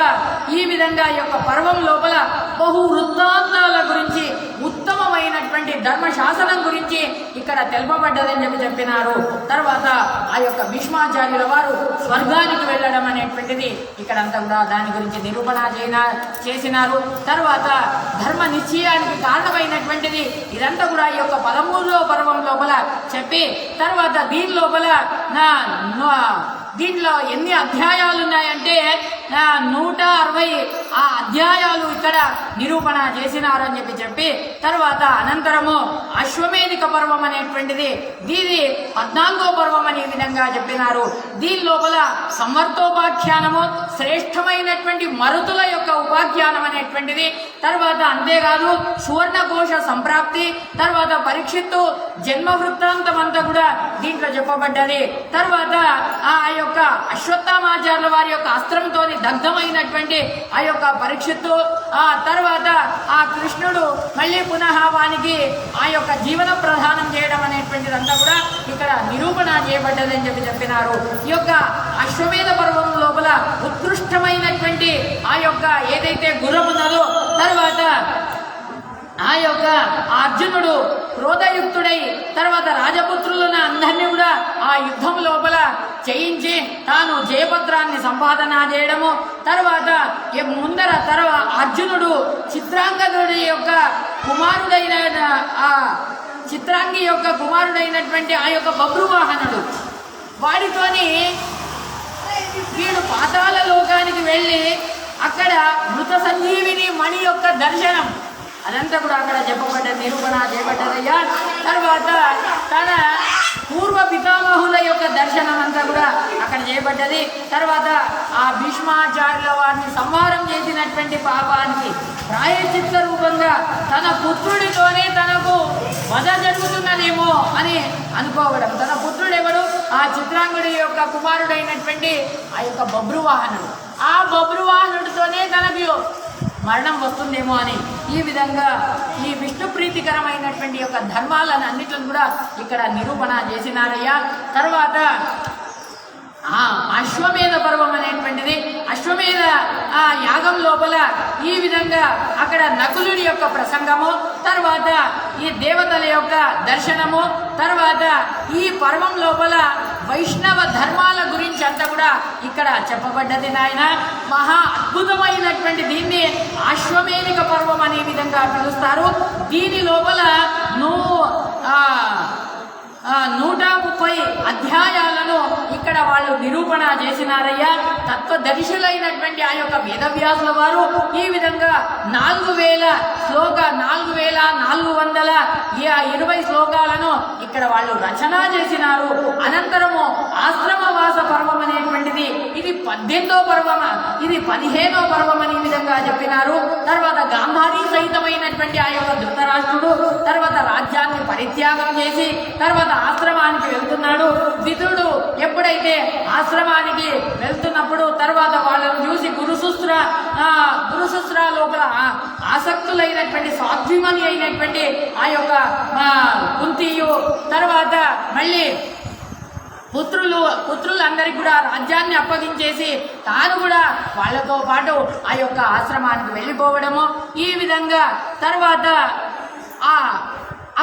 ఈ విధంగా ఈ యొక్క పర్వం లోపల బహు వృత్తాంతాల గురించి, ఉత్తమమైనటువంటి ధర్మశాసనం గురించి ఇక్కడ తెలుపబడ్డదని చెప్పినారు. తర్వాత ఆ యొక్క భీష్మాచార్యుల వారు స్వర్గానికి వెళ్ళడం అనేటువంటిది ఇక్కడంతా కూడా దాని గురించి నిరూపణ చేసినారు. తర్వాత ధర్మ నిశ్చయానికి కారణమైనటువంటిది ఇదంతా కూడా ఈ యొక్క 13వ పర్వం లోపల చెప్పి, తర్వాత దీని లోపల దీంట్లో ఎన్ని అధ్యాయాలు ఉన్నాయంటే 160 ఆ అధ్యాయాలు ఇక్కడ నిరూపణ చేసినారని చెప్పి తర్వాత అనంతరము అశ్వమేధిక పర్వం అనేటువంటిది దీని 14వ పర్వం అనే విధంగా చెప్పినారు. దీని లోపల సంవర్తోపాఖ్యానము, శ్రేష్టమైనటువంటి మరుతుల యొక్క ఉపాఖ్యానం అనేటువంటిది, తర్వాత అంతేకాదు సువర్ణకోశ సంప్రాప్తి, తర్వాత పరీక్షిత్తు జన్మ వృత్తాంతం అంతా కూడా దీంట్లో చెప్పబడ్డది. తర్వాత ఆ యొక్క అశ్వత్థామాచార్యుల వారి యొక్క అస్త్రంతో దగ్ధమైనటువంటి ఆ యొక్క పరీక్షిత్తు, ఆ తర్వాత ఆ కృష్ణుడు మళ్ళీ పునః వానికి ఆ యొక్క జీవన ప్రదానం చేయడం అనేటువంటిది అంతా కూడా ఇక్కడ నిరూపణ చేయబడ్డదని చెప్పినారు. ఈ యొక్క అశ్వమేధ పర్వం లోపల ఉత్కృష్టమైనటువంటి ఆ యొక్క ఏదైతే గుర్రం ఉన్నదో, తర్వాత ఆ యొక్క అర్జునుడు క్రోధయుక్తుడై తర్వాత రాజపుత్రులను అందరినీ కూడా ఆ యుద్ధం లోపల చేయించి తాను జయపత్రాన్ని సంపాదన చేయడము, తర్వాత అర్జునుడు చిత్రాంగదుడి యొక్క కుమారుడైన ఆ చిత్రాంగి యొక్క కుమారుడైనటువంటి ఆ యొక్క బభ్రువాహనుడు, వాడితోని వీడు పాతాళ లోకానికి వెళ్ళి అక్కడ మృత సంజీవిని మణి యొక్క దర్శనం అదంతా కూడా అక్కడ చెప్పబడ్డ నిరూపణ చేయబడ్డదయ్యా. తర్వాత తన పూర్వ పితామహుల యొక్క దర్శనం అంతా కూడా అక్కడ చేయబడ్డది. తర్వాత ఆ భీష్మాచార్యుల వారిని సంహారం చేసినటువంటి పాపానికి ప్రాయశ్చిత్త రూపంగా తన పుత్రుడితోనే తనకు వధ జరుగుతున్నదేమో అని అనుకోవడం. తన పుత్రుడెవడు? ఆ చిత్రాంగుడి యొక్క కుమారుడైనటువంటి ఆ యొక్క బభ్రువాహనుడు. ఆ బభ్రువాహనుడితోనే తనకు మరణం వస్తుందేమో అని ఈ విధంగా ఈ విష్ణు ప్రీతికరమైనటువంటి యొక్క ధర్మాలను అన్నిటిని కూడా ఇక్కడ నిరూపణ చేసినారయ్యా. తర్వాత అశ్వమేధ పర్వం అనేటువంటిది, అశ్వమేధ ఆ యాగం లోపల ఈ విధంగా అక్కడ నకులుడి యొక్క ప్రసంగము, తర్వాత ఈ దేవతల యొక్క దర్శనము, తర్వాత ఈ పర్వం లోపల వైష్ణవ ధర్మాల గురించి అంతా కూడా ఇక్కడ చెప్పబడ్డది నాయన. మహా అద్భుతమైనటువంటి దీన్ని అశ్వమేధిక పర్వం అనే విధంగా పిలుస్తారు. దీని లోపల 130 అధ్యాయాలను ఇక్కడ వాళ్ళు నిరూపణ చేసినారయ్యా. తత్వదర్శులైనటువంటి ఆ యొక్క వేదవ్యాసుల వారు ఈ విధంగా 4420 శ్లోకాలను ఇక్కడ వాళ్ళు రచన చేసినారు. అనంతరము ఆశ్రమవాస పర్వం అనేటువంటిది ఇది 18వ పర్వం, ఇది 15వ పర్వం అనే విధంగా చెప్పినారు. తర్వాత గాంధారీ సహితమైనటువంటి ఆ యొక్క ధృతరాష్ట్రుడు తర్వాత రాజ్యాన్ని పరిత్యాగం చేసి తర్వాత ఆశ్రమానికి వెళ్తున్నాడు. విదురుడు ఎప్పుడైతే ఆశ్రమానికి వెళ్తున్నప్పుడు తర్వాత వాళ్ళను చూసి గురు గురుశుస్ర లోపల ఆసక్తులైనటువంటి సాధ్విమని అయినటువంటి ఆ యొక్క కుంతియు, తర్వాత మళ్ళీ పుత్రులందరికీ కూడా రాజ్యాన్ని అప్పగించేసి తాను కూడా వాళ్ళతో పాటు ఆ యొక్క ఆశ్రమానికి వెళ్ళిపోవడము. ఈ విధంగా తర్వాత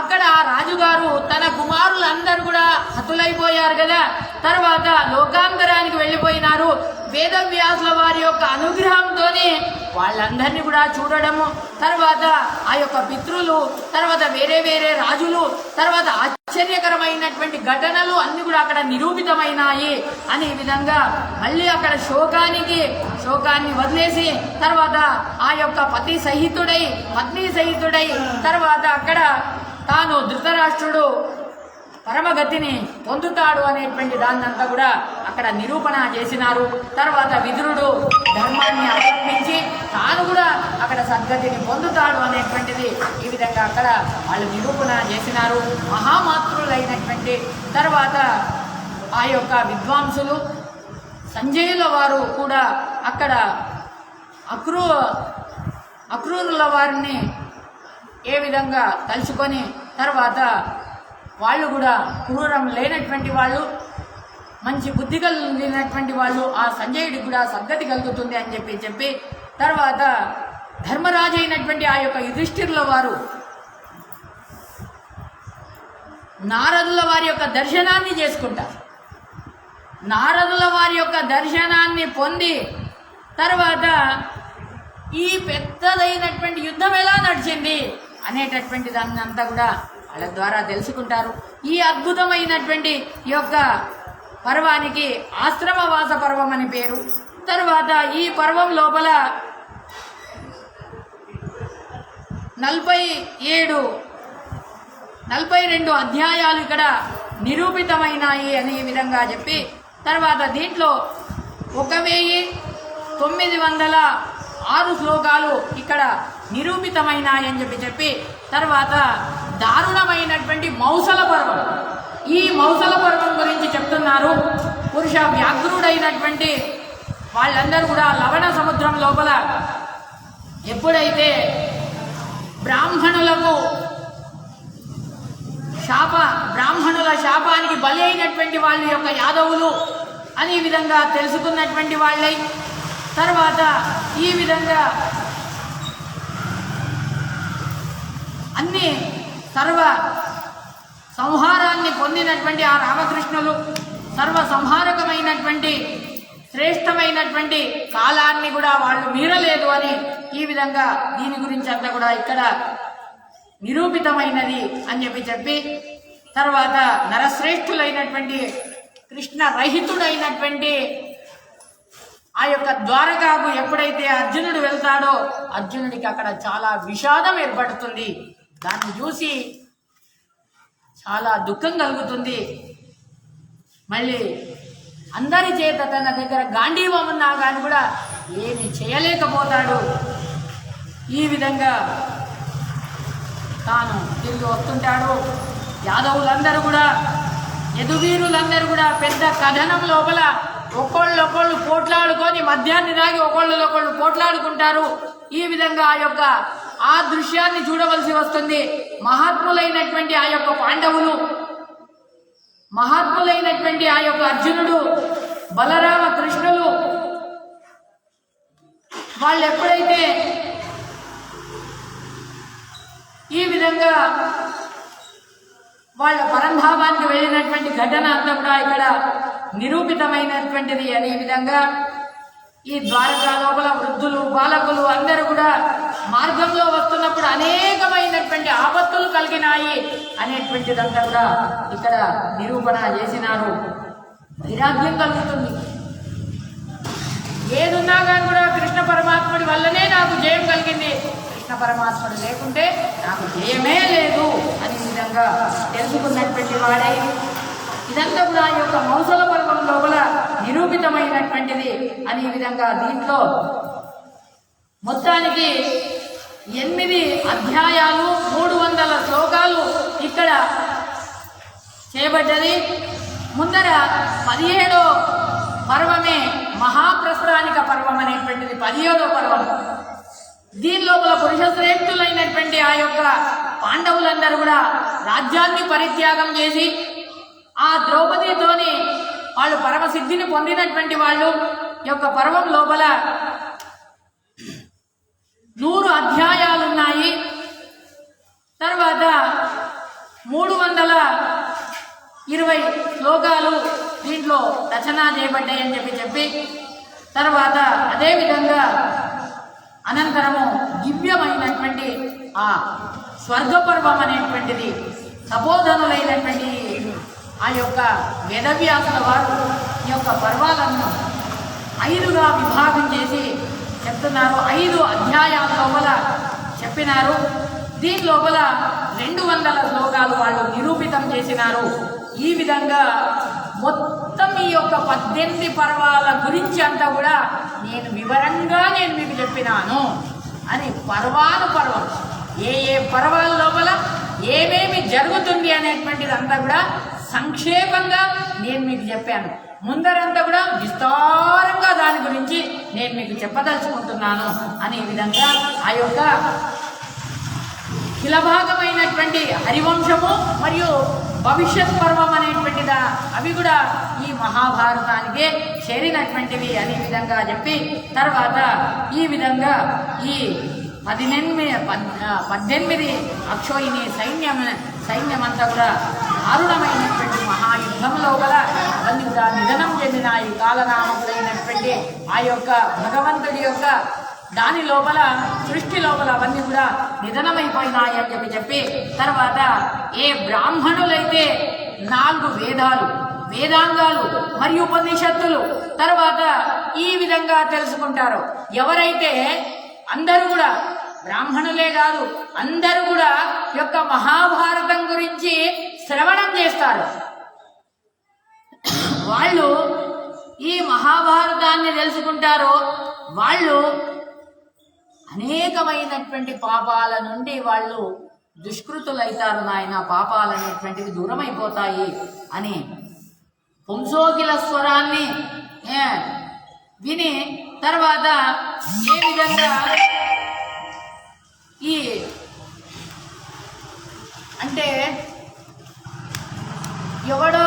అక్కడ రాజుగారు తన కుమారులందరూ కూడా హతులైపోయారు కదా, తర్వాత లోకాంతరానికి వెళ్ళిపోయినారు. వేదవ్యాసుల వారి యొక్క అనుగ్రహంతోనే వాళ్ళందరినీ కూడా చూడడము, తర్వాత ఆ యొక్క పితృలు, తర్వాత వేరే వేరే రాజులు, తర్వాత ఆశ్చర్యకరమైనటువంటి ఘటనలు అన్ని కూడా అక్కడ నిరూపితమైనాయి అనే విధంగా మళ్ళీ అక్కడ శోకాన్ని వదిలేసి తర్వాత ఆ యొక్క పత్ని సహితుడై తర్వాత అక్కడ తాను ధృతరాష్ట్రుడు పరమగతిని పొందుతాడు అనేటువంటి దాన్నంతా కూడా అక్కడ నిరూపణ చేసినారు. తర్వాత విదురుడు ధర్మాన్ని అవలంబించి తాను కూడా అక్కడ సద్గతిని పొందుతాడు అనేటువంటిది ఈ విధంగా అక్కడ వాళ్ళు నిరూపణ చేసినారు. మహామాతృలైనటువంటి తర్వాత ఆ యొక్క విద్వాంసులు సంజయుల వారు కూడా అక్కడ అక్రూరుల వారిని ఏ విధంగా తలుచుకొని తర్వాత వాళ్ళు కూడా క్రూరం లేనటువంటి వాళ్ళు, మంచి బుద్ధి కలిగినటువంటి వాళ్ళు, ఆ సంజయుడికి కూడా సద్గతి కలుగుతుంది అని చెప్పి తర్వాత ధర్మరాజు అయినటువంటి ఆ యొక్క యుధిష్ఠిరుల వారు నారదుల వారి యొక్క దర్శనాన్ని చేసుకుంటారు. నారదుల వారి యొక్క దర్శనాన్ని పొంది తర్వాత ఈ పెద్దదైనటువంటి యుద్ధం ఎలా నడిచింది అనేటటువంటి దాన్ని అంతా కూడా వాళ్ళ ద్వారా తెలుసుకుంటారు. ఈ అద్భుతమైనటువంటి ఈ యొక్క పర్వానికి ఆశ్రమవాస పర్వం అని పేరు. తర్వాత ఈ పర్వం లోపల 42 అధ్యాయాలు ఇక్కడ నిరూపితమైనాయి అనే విధంగా చెప్పి తర్వాత దీంట్లో 1906 శ్లోకాలు ఇక్కడ నిరూపితమైనాయని చెప్పి తర్వాత దారుణమైనటువంటి మౌసల పర్వం, ఈ మౌసల పర్వం గురించి చెప్తున్నారు. పురుష వ్యాఘ్రుడైనటువంటి వాళ్ళందరూ కూడా లవణ సముద్రం లోపల ఎప్పుడైతే బ్రాహ్మణుల శాపానికి బలి అయినటువంటి వాళ్ళ యొక్క యాదవులు అనే విధంగా తెలుసుకున్నటువంటి వాళ్ళై తర్వాత ఈ విధంగా అన్ని సర్వ సంహారాన్ని పొందినటువంటి ఆ రామకృష్ణులు సర్వ సంహారకమైనటువంటి శ్రేష్టమైనటువంటి కాలాన్ని కూడా వాళ్ళు మీరలేదు అని ఈ విధంగా దీని గురించి అంతా కూడా ఇక్కడ నిరూపితమైనది అని చెప్పి తర్వాత నరశ్రేష్ఠులైనటువంటి కృష్ణ రహితుడైనటువంటి ఆ యొక్క ద్వారకాకు ఎప్పుడైతే అర్జునుడు వెళ్తాడో అర్జునుడికి అక్కడ చాలా విషాదం ఏర్పడుతుంది. దాన్ని చూసి చాలా దుఃఖం కలుగుతుంది. మళ్ళీ అందరి చేత తన దగ్గర గాంధీవం ఉన్నా కానీ కూడా ఏమి చేయలేకపోతాడు. ఈ విధంగా తాను తిరిగి వస్తుంటాడు. యాదవులందరూ కూడా యదువీరులందరూ కూడా పెద్ద కథనం లోపల ఒకళ్ళొకళ్ళు పోట్లాడుకొని మద్యాన్ని దాగి ఒకళ్ళొకళ్ళు పోట్లాడుకుంటారు. ఈ విధంగా ఆ దృశ్యాన్ని చూడవలసి వస్తుంది. మహాత్ములైనటువంటి ఆ యొక్క పాండవులు, మహాత్ములైనటువంటి ఆ యొక్క అర్జునుడు, బలరామ కృష్ణులు వాళ్ళు ఎప్పుడైతే ఈ విధంగా వాళ్ళ పరంధామానికి వెళ్ళినటువంటి ఘటన అంతా కూడా ఇక్కడ నిరూపితమైనటువంటిది. అనే విధంగా ఈ ద్వారకా లోపల వృద్ధులు బాలకులు అందరూ కూడా మార్గంలో వస్తున్నప్పుడు అనేకమైనటువంటి ఆపత్తులు కలిగినాయి అనేటువంటిదంతా కూడా ఇక్కడ నిరూపణ చేసినారు. వైరాగ్యం కలుగుతుంది. ఏదున్నా కానీ కూడా కృష్ణ పరమాత్ముడి వల్లనే నాకు జయం కలిగింది, కృష్ణ పరమాత్ముడు లేకుంటే నాకు జయమే లేదు అనే విధంగా తెలుసుకున్నటువంటి వాడై ఇదంతా కూడా ఈ యొక్క మౌసల పర్వం లోపల నిరూపితమైనటువంటిది అనే విధంగా దీంట్లో మొత్తానికి 8 అధ్యాయాలు 300 శ్లోకాలు ఇక్కడ చేయబడ్డది. ముందర 17వ పర్వమే మహాప్రస్థానిక పర్వం అనేటువంటిది 17వ పర్వం. దీని లోపల పురుష శ్రేష్ఠులైనటువంటి ఆ యొక్క పాండవులందరూ కూడా రాజ్యాన్ని పరిత్యాగం చేసి ఆ ద్రౌపదితోని వాళ్ళు పరమసిద్ధిని పొందినటువంటి వాళ్ళు ఈ యొక్క పర్వం లోపల 100 అధ్యాయాలున్నాయి. తర్వాత 320 శ్లోకాలు దీంట్లో రచన చేయబడ్డాయని చెప్పి తర్వాత అదేవిధంగా అనంతరము దివ్యమైనటువంటి ఆ స్వర్గపర్వం అనేటువంటిది తపోధనులైనటువంటి ఆ యొక్క వేదవ్యాసుల వారు ఈ యొక్క పర్వాలను 5గా విభాగం చేసి చెప్తున్నారు. 5 అధ్యాయాల లోపల చెప్పినారు. దీని లోపల 200 శ్లోకాలు వాళ్ళు నిరూపితం చేసినారు. ఈ విధంగా మొత్తం ఈ యొక్క 18 పర్వాల గురించి అంతా కూడా నేను వివరంగా మీకు చెప్పినాను అని పర్వం ఏ పర్వాల లోపల ఏమేమి జరుగుతుంది అనేటువంటిది అంతా కూడా సంక్షేపంగా నేను మీకు చెప్పాను. ముందరంతా కూడా విస్తారంగా దాని గురించి నేను మీకు చెప్పదలుచుకుంటున్నాను అనే విధంగా ఆ యొక్క కిలభాగమైనటువంటి హరివంశము మరియు భవిష్యత్ పర్వం అనేటువంటిదా అవి కూడా ఈ మహాభారతానికే చేరినటువంటివి అనే విధంగా చెప్పి తర్వాత ఈ విధంగా ఈ 18 అక్షోహిణి సైన్యమంతా కూడా దారుణమైనటువంటి మహాయుద్ధంలో గల అవన్నీ కూడా నిధనం చెందిన ఈ కాలనామకుడైనటువంటి ఆ యొక్క భగవంతుడి యొక్క దాని లోపల సృష్టి లోపల అవన్నీ కూడా నిధనమైపోయినాయి అని చెప్పి తర్వాత ఏ బ్రాహ్మణులైతే 4 వేదాలు వేదాంగాలు మరియు ఉపనిషత్తులు తర్వాత ఈ విధంగా తెలుసుకుంటారో ఎవరైతే అందరూ కూడా బ్రాహ్మణులే కాదు అందరూ కూడా యొక్క మహాభారతం గురించి శ్రవణం చేస్తారు. వాళ్ళు ఈ మహాభారతాన్ని తెలుసుకుంటారో వాళ్ళు అనేకమైనటువంటి పాపాల నుండి వాళ్ళు దుష్కృతులైతారు నాయన, పాపాలనేటువంటివి దూరమైపోతాయి అని పుంసోకిల స్వరాన్ని విని తర్వాత ఏ విధంగా ఈ అంటే ఎవడో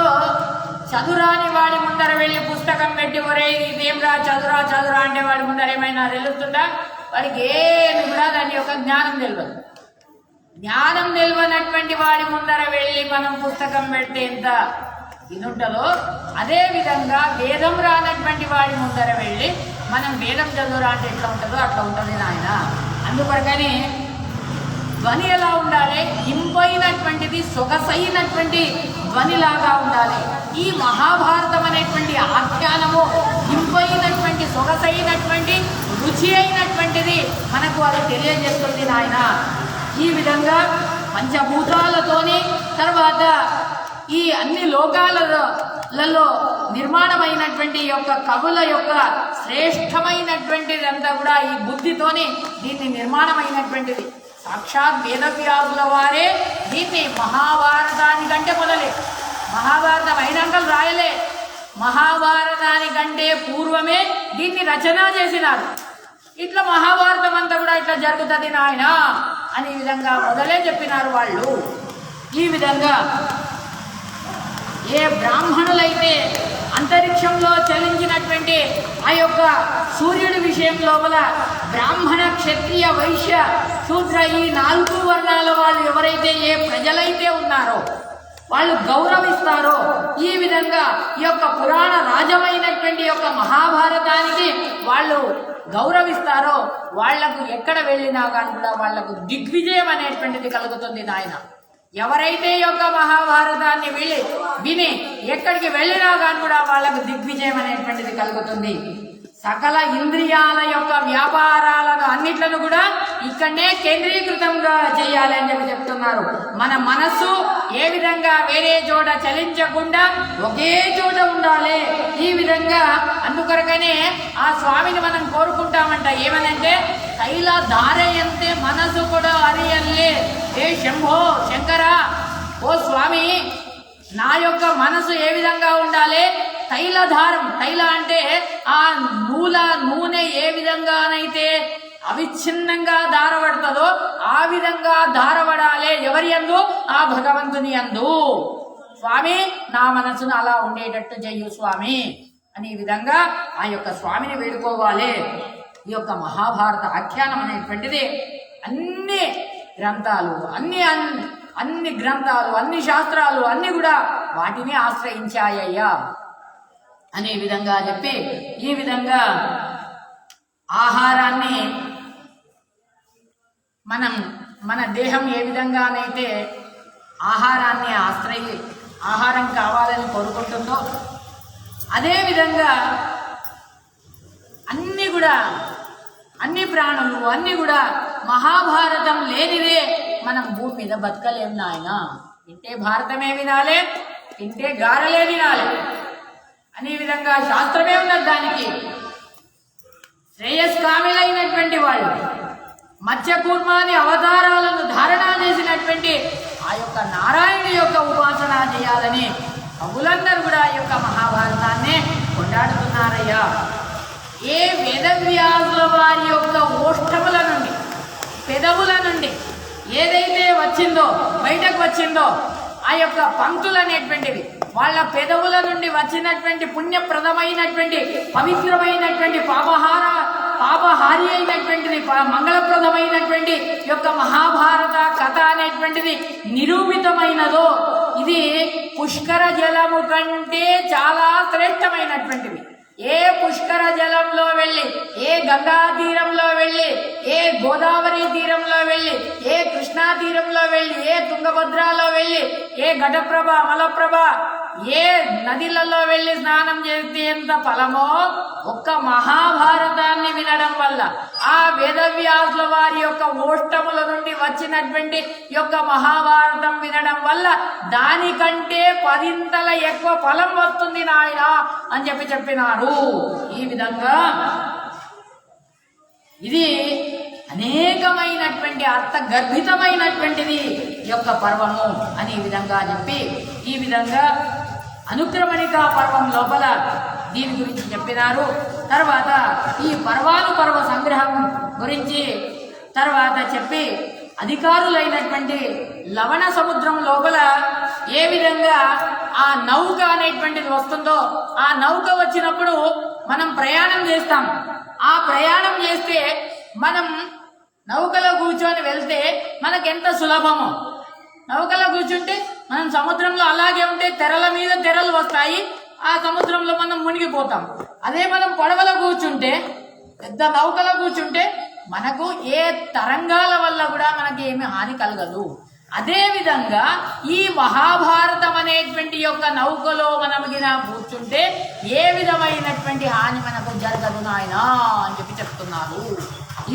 చదురాని వాడి ముందర వెళ్ళి పుస్తకం పెట్టి ఒరే ఇదేంరా చదురా అంటే వాడి ముందర ఏమైనా తెలుస్తుందా? వాడికి ఏమి కూడా దాని యొక్క జ్ఞానం తెలియదు. జ్ఞానం తెలియనటువంటి వాడి ముందర వెళ్ళి మనం పుస్తకం పెడితే ఎంత ఇదుంటదో అదే విధంగా వేదం రానటువంటి వాడి ముందర వెళ్ళి మనం వేదం చదువురా అంటే ఎట్లా ఉంటుందో అట్లా ఉంటుంది నాయన. అందుకొరకని ధ్వని ఎలా ఉండాలి? ఇంపైనటువంటిది సొగసైనటువంటి ధ్వనిలాగా ఉండాలి. ఈ మహాభారతం అనేటువంటి ఆఖ్యానము ఇంపైనటువంటి సొగసైనటువంటి రుచి అయినటువంటిది మనకు అది తెలియజేస్తుంది నాయన. ఈ విధంగా పంచభూతాలతోని తర్వాత ఈ అన్ని లోకాలలో నిర్మాణమైనటువంటి యొక్క కవుల యొక్క శ్రేష్టమైనటువంటిది అంతా కూడా ఈ బుద్ధితోని దీన్ని నిర్మాణమైనటువంటిది. సాక్షాత్ వేదవ్యాసుల వారే దీన్ని మహాభారతానికంటే మొదలే, మహాభారతం అయినాక రాయలే, మహాభారతానికంటే పూర్వమే దీన్ని రచన చేసినారు. ఇట్లా మహాభారతం అంతా కూడా ఇట్లా జరుగుతుంది నాయన అనే విధంగా మొదలే చెప్పినారు వాళ్ళు. ఈ విధంగా ఏ బ్రాహ్మణులైతే అంతరిక్షంలో చలించినటువంటి ఆ యొక్క సూర్యుడి విషయం లోపల బ్రాహ్మణ క్షత్రియ వైశ్య శూద్ర ఈ 4 వర్ణాల వాళ్ళు ఎవరైతే ఏ ప్రజలైతే ఉన్నారో వాళ్ళు గౌరవిస్తారో ఈ విధంగా ఈ యొక్క పురాణ రాజమైనటువంటి యొక్క మహాభారతానికి వాళ్ళు గౌరవిస్తారో వాళ్లకు ఎక్కడ వెళ్ళినా కానీ కూడా వాళ్లకు దిగ్విజయం అనేటువంటిది కలుగుతుంది నాయన. ఎవరైతే యొక్క మహాభారతాన్ని విని ఎక్కడికి వెళ్ళినా కానీ కూడా వాళ్లకు దిగ్విజయం అనేటువంటిది కలుగుతుంది. సకల ఇంద్రియాల యొక్క వ్యాపారాలను అన్నిట్లను కూడా ఇక్కడనే కేంద్రీకృతంగా చేయాలి అని చెప్తున్నారు. మన మనస్సు ఏ విధంగా వేరే చోట చలించకుండా ఒకే చోట ఉండాలి. ఈ విధంగా అందుకొరకనే ఆ స్వామిని మనం కోరుకుంటామంట. ఏమనంటే తైల ధారయంతే మనసు కూడా అరియల్లే. ఏ శంభో శంకర, ఓ స్వామి నా యొక్క మనసు ఏ విధంగా ఉండాలి? తైలధారం, తైల అంటే ఆ నూనె ఏ విధంగానైతే అవిచ్ఛిన్నంగా దారపడుతుందో ఆ విధంగా దారపడాలే. ఎవరి యందు? ఆ భగవంతుని యందు. స్వామి నా మనసును అలా ఉండేటట్టు చెయ్యు స్వామి అని ఈ విధంగా ఆ యొక్క స్వామిని వేడుకోవాలి. ఈ యొక్క మహాభారత ఆఖ్యానం అనేటువంటిది అన్ని గ్రంథాలు, అన్ని గ్రంథాలు, అన్ని శాస్త్రాలు అన్ని కూడా వాటిని ఆశ్రయించాయ్యా అనే విధంగా చెప్పి ఈ విధంగా ఆహారాన్ని మన దేహం ఏ విధంగానైతే ఆహారాన్ని ఆహారం కావాలని కోరుకుంటుందో అదేవిధంగా అన్ని ప్రాణులు అన్ని కూడా మహాభారతం లేనిదే మనం భూమి మీద బతకలేం నాయన. తింటే భారతమే వినాలే, తింటే గారలే వినాలి అనే విధంగా శాస్త్రమే ఉన్నది. దానికి శ్రేయస్కామిలైనటువంటి వాళ్ళు మత్స్యకూర్మాని అవతారాలను ధారణ చేసినటువంటి ఆ యొక్క నారాయణుడి యొక్క ఉపాసన చేయాలని కవులందరూ కూడా ఈ యొక్క మహాభారతాన్ని కొண்டாడుతున్నారయ్యా. ఏ వేదవ్యాసుల వారి యొక్క ఓష్టముల నుండి, పెదవుల నుండి ఏదైతే వచ్చిందో, బయటకు వచ్చిందో ఆ యొక్క పంక్తులు అనేటువంటివి వాళ్ళ పెదవుల నుండి వచ్చినటువంటి పుణ్యప్రదమైనటువంటి పవిత్రమైనటువంటి పాపహారి అయినటువంటిది, మంగళప్రదమైనటువంటి యొక్క మహాభారత కథ అనేటువంటిది నిరూపితమైనదో ఇది పుష్కర జలము కంటే చాలా శ్రేష్టమైనటువంటివి. ఏ పుష్కర జలంలో వెళ్ళి, ఏ గంగా తీరంలో వెళ్ళి, ఏ గోదావరి తీరంలో వెళ్ళి, ఏ కృష్ణా తీరంలో వెళ్ళి, ఏ తుంగభద్రలో వెళ్ళి, ఏ ఘటప్రభ, మలప్రభ, ఏ నదిలలో వెళ్ళి స్నానం చేస్తే ఎంత ఫలమో ఒక్క మహాభారతాన్ని వినడం వల్ల, ఆ వేదవ్యాసుల వారి యొక్క ఓష్టముల నుండి వచ్చినటువంటి యొక్క మహాభారతం వినడం వల్ల దానికంటే 10 ఎక్కువ ఫలం వస్తుంది నాయన అని చెప్పినారు. ఈ విధంగా ఇది అనేకమైనటువంటి అర్థగర్భితమైనటువంటిది యొక్క పర్వము అని ఈ విధంగా చెప్పి ఈ విధంగా అనుక్రమణికా పర్వం లోపల దీని గురించి చెప్పినారు. తర్వాత ఈ పర్వ సంగ్రహం గురించి తర్వాత చెప్పి అధికారులైనటువంటి లవణ సముద్రం లోపల ఏ విధంగా ఆ నౌక అనేటువంటిది వస్తుందో, ఆ నౌక వచ్చినప్పుడు మనం ప్రయాణం చేస్తాం. ఆ ప్రయాణం చేస్తే మనం నౌకలో కూర్చొని వెళ్తే మనకెంత సులభమో. నౌకలో కూర్చుంటే మనం సముద్రంలో అలాగే ఉంటే తెరల మీద తెరలు వస్తాయి, ఆ సముద్రంలో మనం మునిగిపోతాం. అదే మనం పడవలో కూర్చుంటే, పెద్ద నౌకలో కూర్చుంటే మనకు ఏ తరంగాల వల్ల కూడా మనకి ఏమి హాని కలగదు. అదే విధంగా ఈ మహాభారతం అనేటువంటి యొక్క నౌకలో మనం గిన కూర్చుంటే ఏ విధమైనటువంటి హాని మనకు జరగదు నాయనా అని చెప్తున్నారు.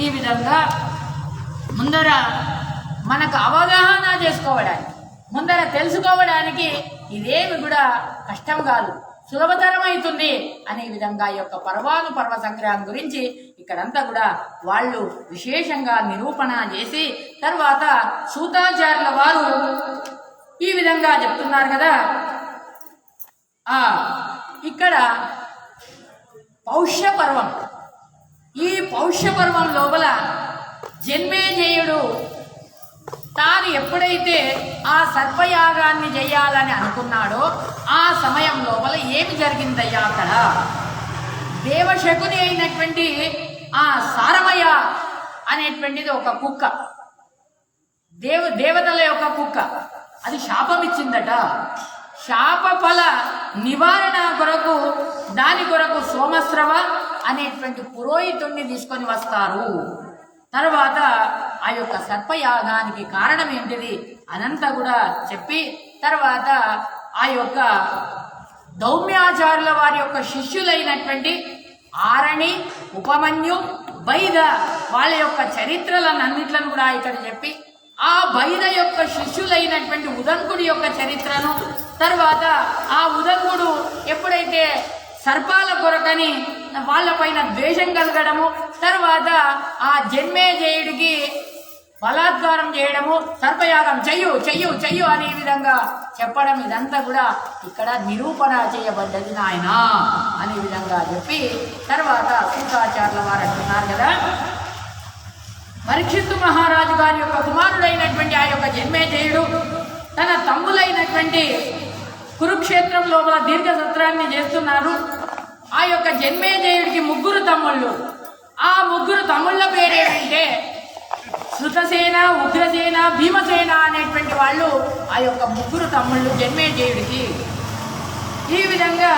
ఈ విధంగా ముందర మనకు అవగాహన చేసుకోవడానికి, ముందర తెలుసుకోవడానికి ఇదేమి కూడా కష్టం కాదు, సులభతరమవుతుంది అనే విధంగా ఈ యొక్క పర్వ సంగ్రహం గురించి ఇక్కడంతా కూడా వాళ్ళు విశేషంగా నిరూపణ చేసి తర్వాత సూతాచార్యుల వారు ఈ విధంగా చెప్తున్నారు కదా. ఇక్కడ పౌష్య పర్వం, ఈ పౌష్య పర్వం లోపల జన్మేజయుడు తాను ఎప్పుడైతే ఆ సర్పయాగాన్ని చేయాలని అనుకున్నాడో ఆ సమయం లోపల ఏమి జరిగిందయ్యా, అక్కడ దేవశకుని అయినటువంటి ఆ సారమయ అనేటువంటిది ఒక కుక్క, దేవతల యొక్క కుక్క, అది శాపం ఇచ్చిందట. శాప ఫల నివారణ కొరకు దాని కొరకు సోమస్రవ అనేటువంటి పురోహితుణ్ణి తీసుకొని వస్తారు. తర్వాత ఆ యొక్క సర్పయాగానికి కారణం ఏంటిది అనంతా కూడా చెప్పి తర్వాత ఆ యొక్క దౌమ్యాచార్యుల వారి యొక్క శిష్యులైనటువంటి ఆరణి, ఉపమన్యు, బైద వాళ్ళ యొక్క చరిత్రలన్నిట్లను కూడా ఇక్కడ చెప్పి ఆ బైద యొక్క శిష్యులైనటువంటి ఉదంకుడి యొక్క చరిత్రను, తర్వాత ఆ ఉదంకుడు ఎప్పుడైతే సర్పాల కొరకని వాళ్ళపైన ద్వేషం కలగడము, తర్వాత ఆ జన్మేజయుడికి బలాత్కారం చేయడము, సర్పయాగం చెయ్యు చెయ్యు చెయ్యు అనే విధంగా చెప్పడం, ఇదంతా కూడా ఇక్కడ నిరూపణ చేయబడ్డది నాయన అనే విధంగా చెప్పి తర్వాత సూతాచార్యుల వారు అంటున్నారు కదా, పరీక్షిత్తు మహారాజు గారి యొక్క కుమారుడైనటువంటి ఆ యొక్క జన్మేజయుడు తన తమ్ములైనటువంటి కురుక్షేత్రం లోపల దీర్ఘ సత్రాన్ని చేస్తున్నారు. ఆ యొక్క జన్మేజయుడికి 3 తమ్ముళ్ళు. ఆ 3 తమ్ముళ్ళ పేరేంటంటే శృతసేన, ఉగ్రసేన, భీమసేన అనేటువంటి వాళ్ళు ఆ యొక్క 3 తమ్ముళ్ళు జన్మేజయుడికి. ఈ విధంగా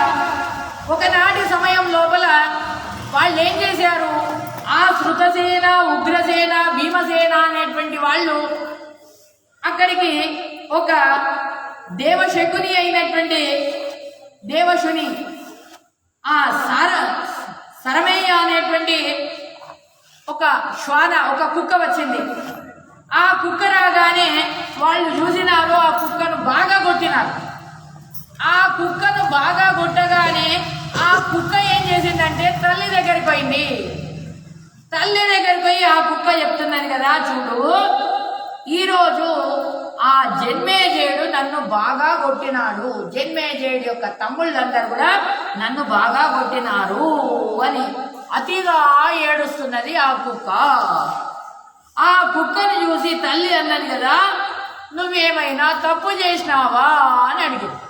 ఒకనాటి సమయం లోపల వాళ్ళు ఏం చేశారు, ఆ శృతసేన, ఉగ్రసేన, భీమసేన అనేటువంటి వాళ్ళు అక్కడికి ఒక దేవశకుని అయినటువంటి దేవశుని ఆ సరమేయ అనేటువంటి ఒక శ్వాన, ఒక కుక్క వచ్చింది. ఆ కుక్క రాగానే వాళ్ళు చూసినారు, ఆ కుక్కను బాగా కొట్టినారు. ఆ కుక్కను బాగా కొట్టగానే ఆ కుక్క ఏం చేసిందంటే తల్లి దగ్గరికి పోయింది. తల్లి దగ్గరికి పోయి ఆ కుక్క చెప్తున్నది కదా, చూడు ఈరోజు ఆ జన్మేజయుడు నన్ను బాగా కొట్టినాడు, జన్మేజయుడు యొక్క తమ్ముళ్ళందరూ కూడా నన్ను బాగా కొట్టినారు అని అతిగా ఏడుస్తున్నది ఆ కుక్క. ఆ కుక్కను చూసి తల్లి అన్నది కదా, నువ్వేమైనా తప్పు చేసినావా అని అడిగింది.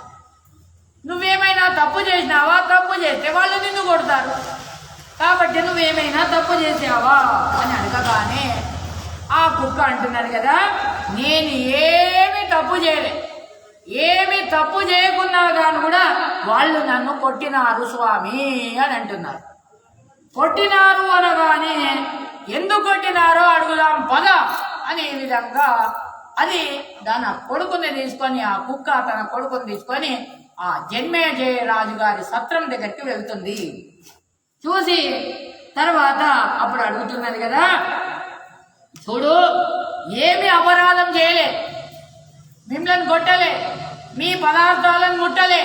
నువ్వేమైనా తప్పు చేసినావా? తప్పు చేస్తే వాళ్ళు నిన్ను కొడతారు, కాబట్టి నువ్వేమైనా తప్పు చేసావా అని అడగగానే ఆ కుక్క అంటున్నది కదా, నేను ఏమి తప్పు చేయలే, ఏమి తప్పు చేయకున్నా కానీ కూడా వాళ్ళు నన్ను కొట్టినారు స్వామి అని అంటున్నారు. కొట్టినారు అనగానే ఎందుకు కొట్టినారో అడుగుదాం పద అనే విధంగా అది తన కొడుకుని తీసుకొని, ఆ కుక్క తన కొడుకుని తీసుకొని ఆ జన్మేజయ రాజు గారి సత్రం దగ్గరికి వెళ్తుంది. చూసి తర్వాత అప్పుడు అడుగుతున్నది కదా, చూడు ఏమి అపరాధం చేయలే, మిమ్మల్ని కొట్టలే, మీ పదార్థాలను ముట్టలే,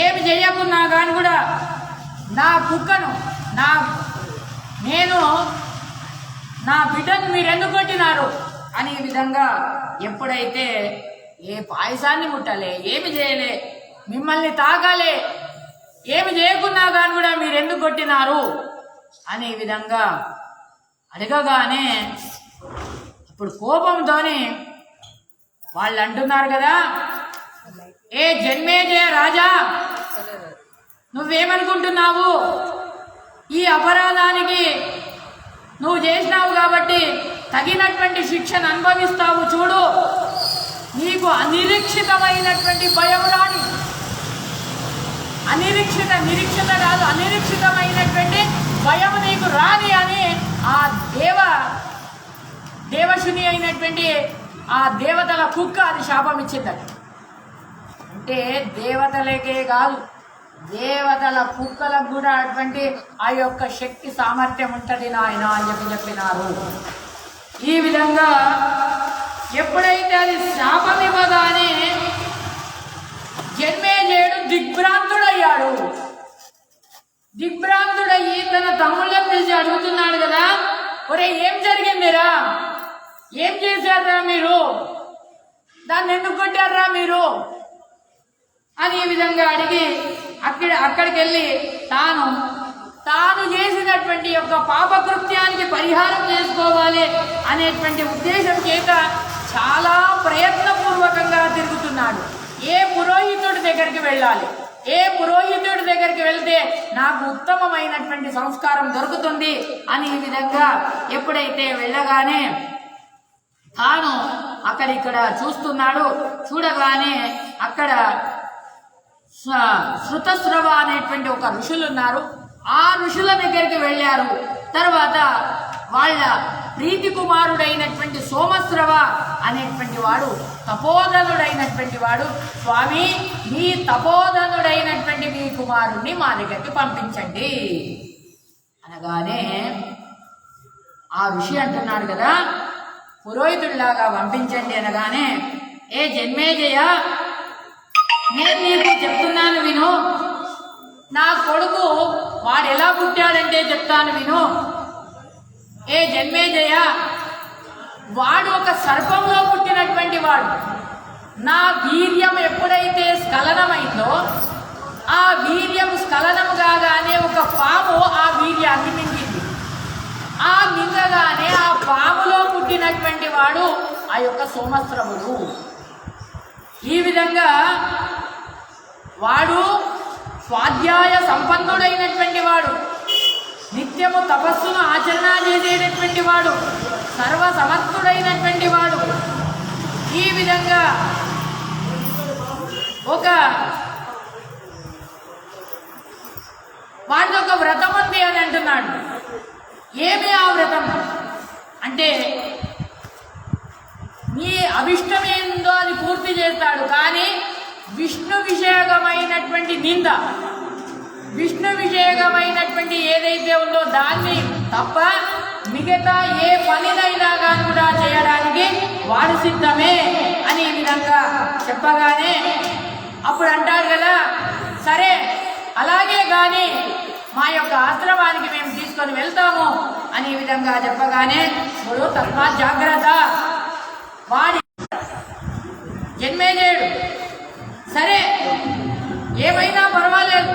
ఏమి చేయకున్నా కానీ కూడా నా కుక్కను నేను నా బిడ్డను మీరు ఎందుకు కొట్టినారు అనే విధంగా ఎప్పుడైతే ఏ పాయసాన్ని ముట్టలే, ఏమి చేయలే, మిమ్మల్ని తాగాలే, ఏమి చేయకున్నా కానీ కూడా మీరు ఎందుకు కొట్టినారు అనే విధంగా అడగగానే అప్పుడు కోపంతోనే వాళ్ళు అంటున్నారు కదా, ఏ జన్మేజయ రాజా, నువ్వేమనుకుంటున్నావు, ఈ అపరాధానికి నువ్వు చేసినావు కాబట్టి తగినటువంటి శిక్షను అనుభవిస్తావు. చూడు, నీకు అనిరీక్షితమైనటువంటి భయం రాని, నిరీక్షిత కాదు, అనిరీక్షితమైనటువంటి భయం నీకు రాని అని ఆ దేవశుని అయినటువంటి ఆ దేవతల కుక్క అది శాపం ఇచ్చిందట. అంటే దేవతలకే కాదు, దేవతల కుక్కలకు కూడా అటువంటి ఆ యొక్క శక్తి సామర్థ్యం ఉంటుంది నాయన అని చెప్పినారు. ఈ విధంగా ఎప్పుడైతే అది శాపం ఇవ్వగానే జన్మేజయుడు దిగ్భ్రాంతుడయ్యాడు. దిగ్భ్రాంతుడయ్యి తన తమ్ముళ్ళని పిలిచి అడుగుతున్నాడు కదా, ఒరే ఏం జరిగిందిరా, ఏం చేశారా మీరు, దాన్ని ఎందుకు కొట్టారా మీరు అని ఈ విధంగా అడిగి అక్కడికి వెళ్ళి తాను చేసినటువంటి యొక్క పాపకృత్యానికి పరిహారం చేసుకోవాలి అనేటువంటి ఉద్దేశం చేత చాలా ప్రయత్నపూర్వకంగా తిరుగుతున్నాడు. ఏ పురోహితుడి దగ్గరికి వెళ్ళాలి, ఏ పురోహితుడి దగ్గరికి వెళ్తే నాకు ఉత్తమమైనటువంటి సంస్కారం దొరుకుతుంది అని ఈ విధంగా ఎప్పుడైతే వెళ్ళగానే తాను అక్కడిక్కడ చూస్తున్నాడు. చూడగానే అక్కడ శృతస్రవ అనేటువంటి ఒక ఋషులు ఉన్నారు. ఆ ఋషుల దగ్గరికి వెళ్ళారు. తర్వాత వాళ్ళ ప్రీతి కుమారుడైనటువంటి సోమస్రవ అనేటువంటి వాడు, తపోధనుడైనటువంటి వాడు, స్వామి మీ తపోధనుడైనటువంటి మీ కుమారుణ్ణి మా దగ్గరికి పంపించండి అనగానే ఆ ఋషి అంటున్నాడు కదా, పురోహితుడిలాగా పంపించండి అనగానే, ఏ జన్మేజయ, నేను నీకు చెప్తున్నాను విను, నా కొడుకు వాడు ఎలా పుట్టాడంటే చెప్తాను విను. ఏ జన్మేజయ, వాడు ఒక సర్పంలో పుట్టినటువంటి వాడు. నా వీర్యం ఎప్పుడైతే స్ఖలనమైందో ఆ వీర్యం స్ఖలనం కాగానే ఒక పాము ఆ వీర్యాన్ని మింగింది. ఆ మింగగానే ఆ పాములో పుట్టినటువంటి వాడు ఆ యొక్క సోమశ్రవుడు. ఈ విధంగా వాడు స్వాధ్యాయ సంపన్నుడైనటువంటి వాడు, నిత్యము తపస్సును ఆచరణ చేసేటటువంటి వాడు, సర్వసమర్థుడైనటువంటి వాడు. ఈ విధంగా వాడిది ఒక వ్రతం ఉంది అని అంటున్నాడు. ఏమి ఆ వ్రతం అంటే నీ అభిష్టం ఏందో అది పూర్తి చేస్తాడు, కానీ విష్ణు విషయకమైనటువంటి నింద, విష్ణు విషయకమైనటువంటి ఏదైతే ఉందో దాన్ని తప్ప మిగతా ఏ పనినైనా కానీ కూడా చేయడానికి వాడు సిద్ధమే అని ఈ విధంగా చెప్పగానే అప్పుడు అంటాడు కదా, సరే అలాగే కానీ మా యొక్క ఆశ్రమానికి మేము తీసుకొని వెళ్తాము అని ఈ విధంగా చెప్పగానే ఇప్పుడు తస్మాత్ జాగ్రత్త, వాడి జన్మేజయుడు సరే ఏమైనా పర్వాలేదు,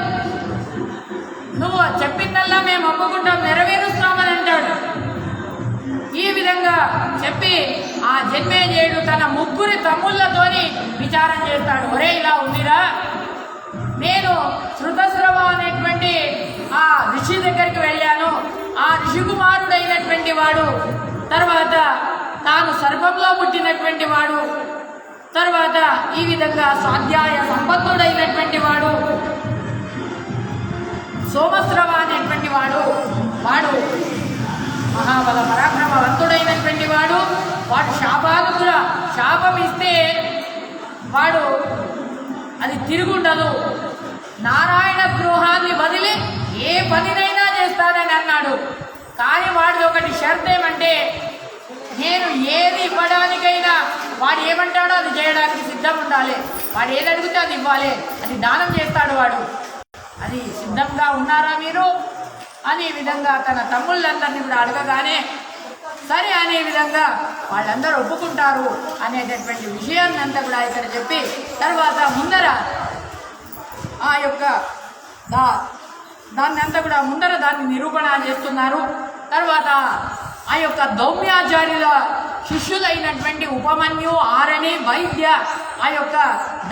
నువ్వు చెప్పిందల్లా మేము ఒప్పుకుంటాం, నెరవేరుస్తామని అంటాడు. ఈ విధంగా చెప్పి ఆ జన్మేజయుడు తన ముగ్గురి తమ్ముళ్ళతోని విచారం చేస్తాడు. ఒరే ఇలా ఉందిరా, నేను శృతస్రవ అనేటువంటి ఆ ఋషి దగ్గరికి వెళ్ళాను, ఆ ఋషి కుమారుడైనటువంటి వాడు, తర్వాత తాను సర్పంలో పుట్టినటువంటి వాడు, తర్వాత ఈ విధంగా స్వాధ్యాయ సంపన్నుడైనటువంటి వాడు సోమశ్రవ అనేటువంటి వాడు, వాడు మహాబల పరాక్రమవంతుడైనటువంటి వాడు, వాడు శాపాలు కూడా శాపం ఇస్తే వాడు అది తిరుగుండదు, నారాయణ గృహాన్ని వదిలి ఏ పనినైనా చేస్తానని అన్నాడు. కానీ వాడిది ఒకటి షరత్ ఏమంటే, నేను ఏది ఇవ్వడానికైనా వాడు ఏమంటాడో అది చేయడానికి సిద్ధం ఉండాలి, వాడు ఏది అడిగితే అది ఇవ్వాలి, అది దానం చేస్తాడు వాడు, అది సిద్ధంగా ఉన్నారా మీరు అని విధంగా తన తమ్ముళ్ళందరినీ కూడా అడగగానే సరే అనే విధంగా వాళ్ళందరూ ఒప్పుకుంటారు అనేటటువంటి విషయాన్ని అంతా కూడా ఇక్కడ చెప్పి తర్వాత ముందర ఆ యొక్క దాన్ని అంతా కూడా ముందర దాన్ని నిరూపణ చేస్తున్నారు. తర్వాత ఆ యొక్క దౌమ్యాచార్యుల శిష్యులైనటువంటి ఉపమన్యు, ఆరణి, వైద్య ఆ యొక్క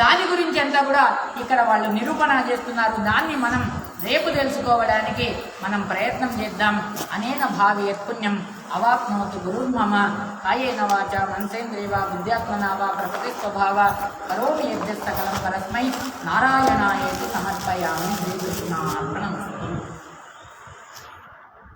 దాని గురించి అంతా కూడా ఇక్కడ వాళ్ళు నిరూపణ చేస్తున్నారు. దాన్ని మనం రేపు తెలుసుకోవడానికి మనం ప్రయత్నం చేద్దాం. అనేన భావి పుణ్యం అవాప్నోతు గురుర్మమ కాయేన వాచ మనసేంద్రియవా బుద్ధ్యాత్మనా వా ప్రకృతి స్వభావ కరోమి యజ్ఞ సకలం పరస్మై నారాయణాయేతి సమర్పయామి. శ్రీకృష్ణార్పణం.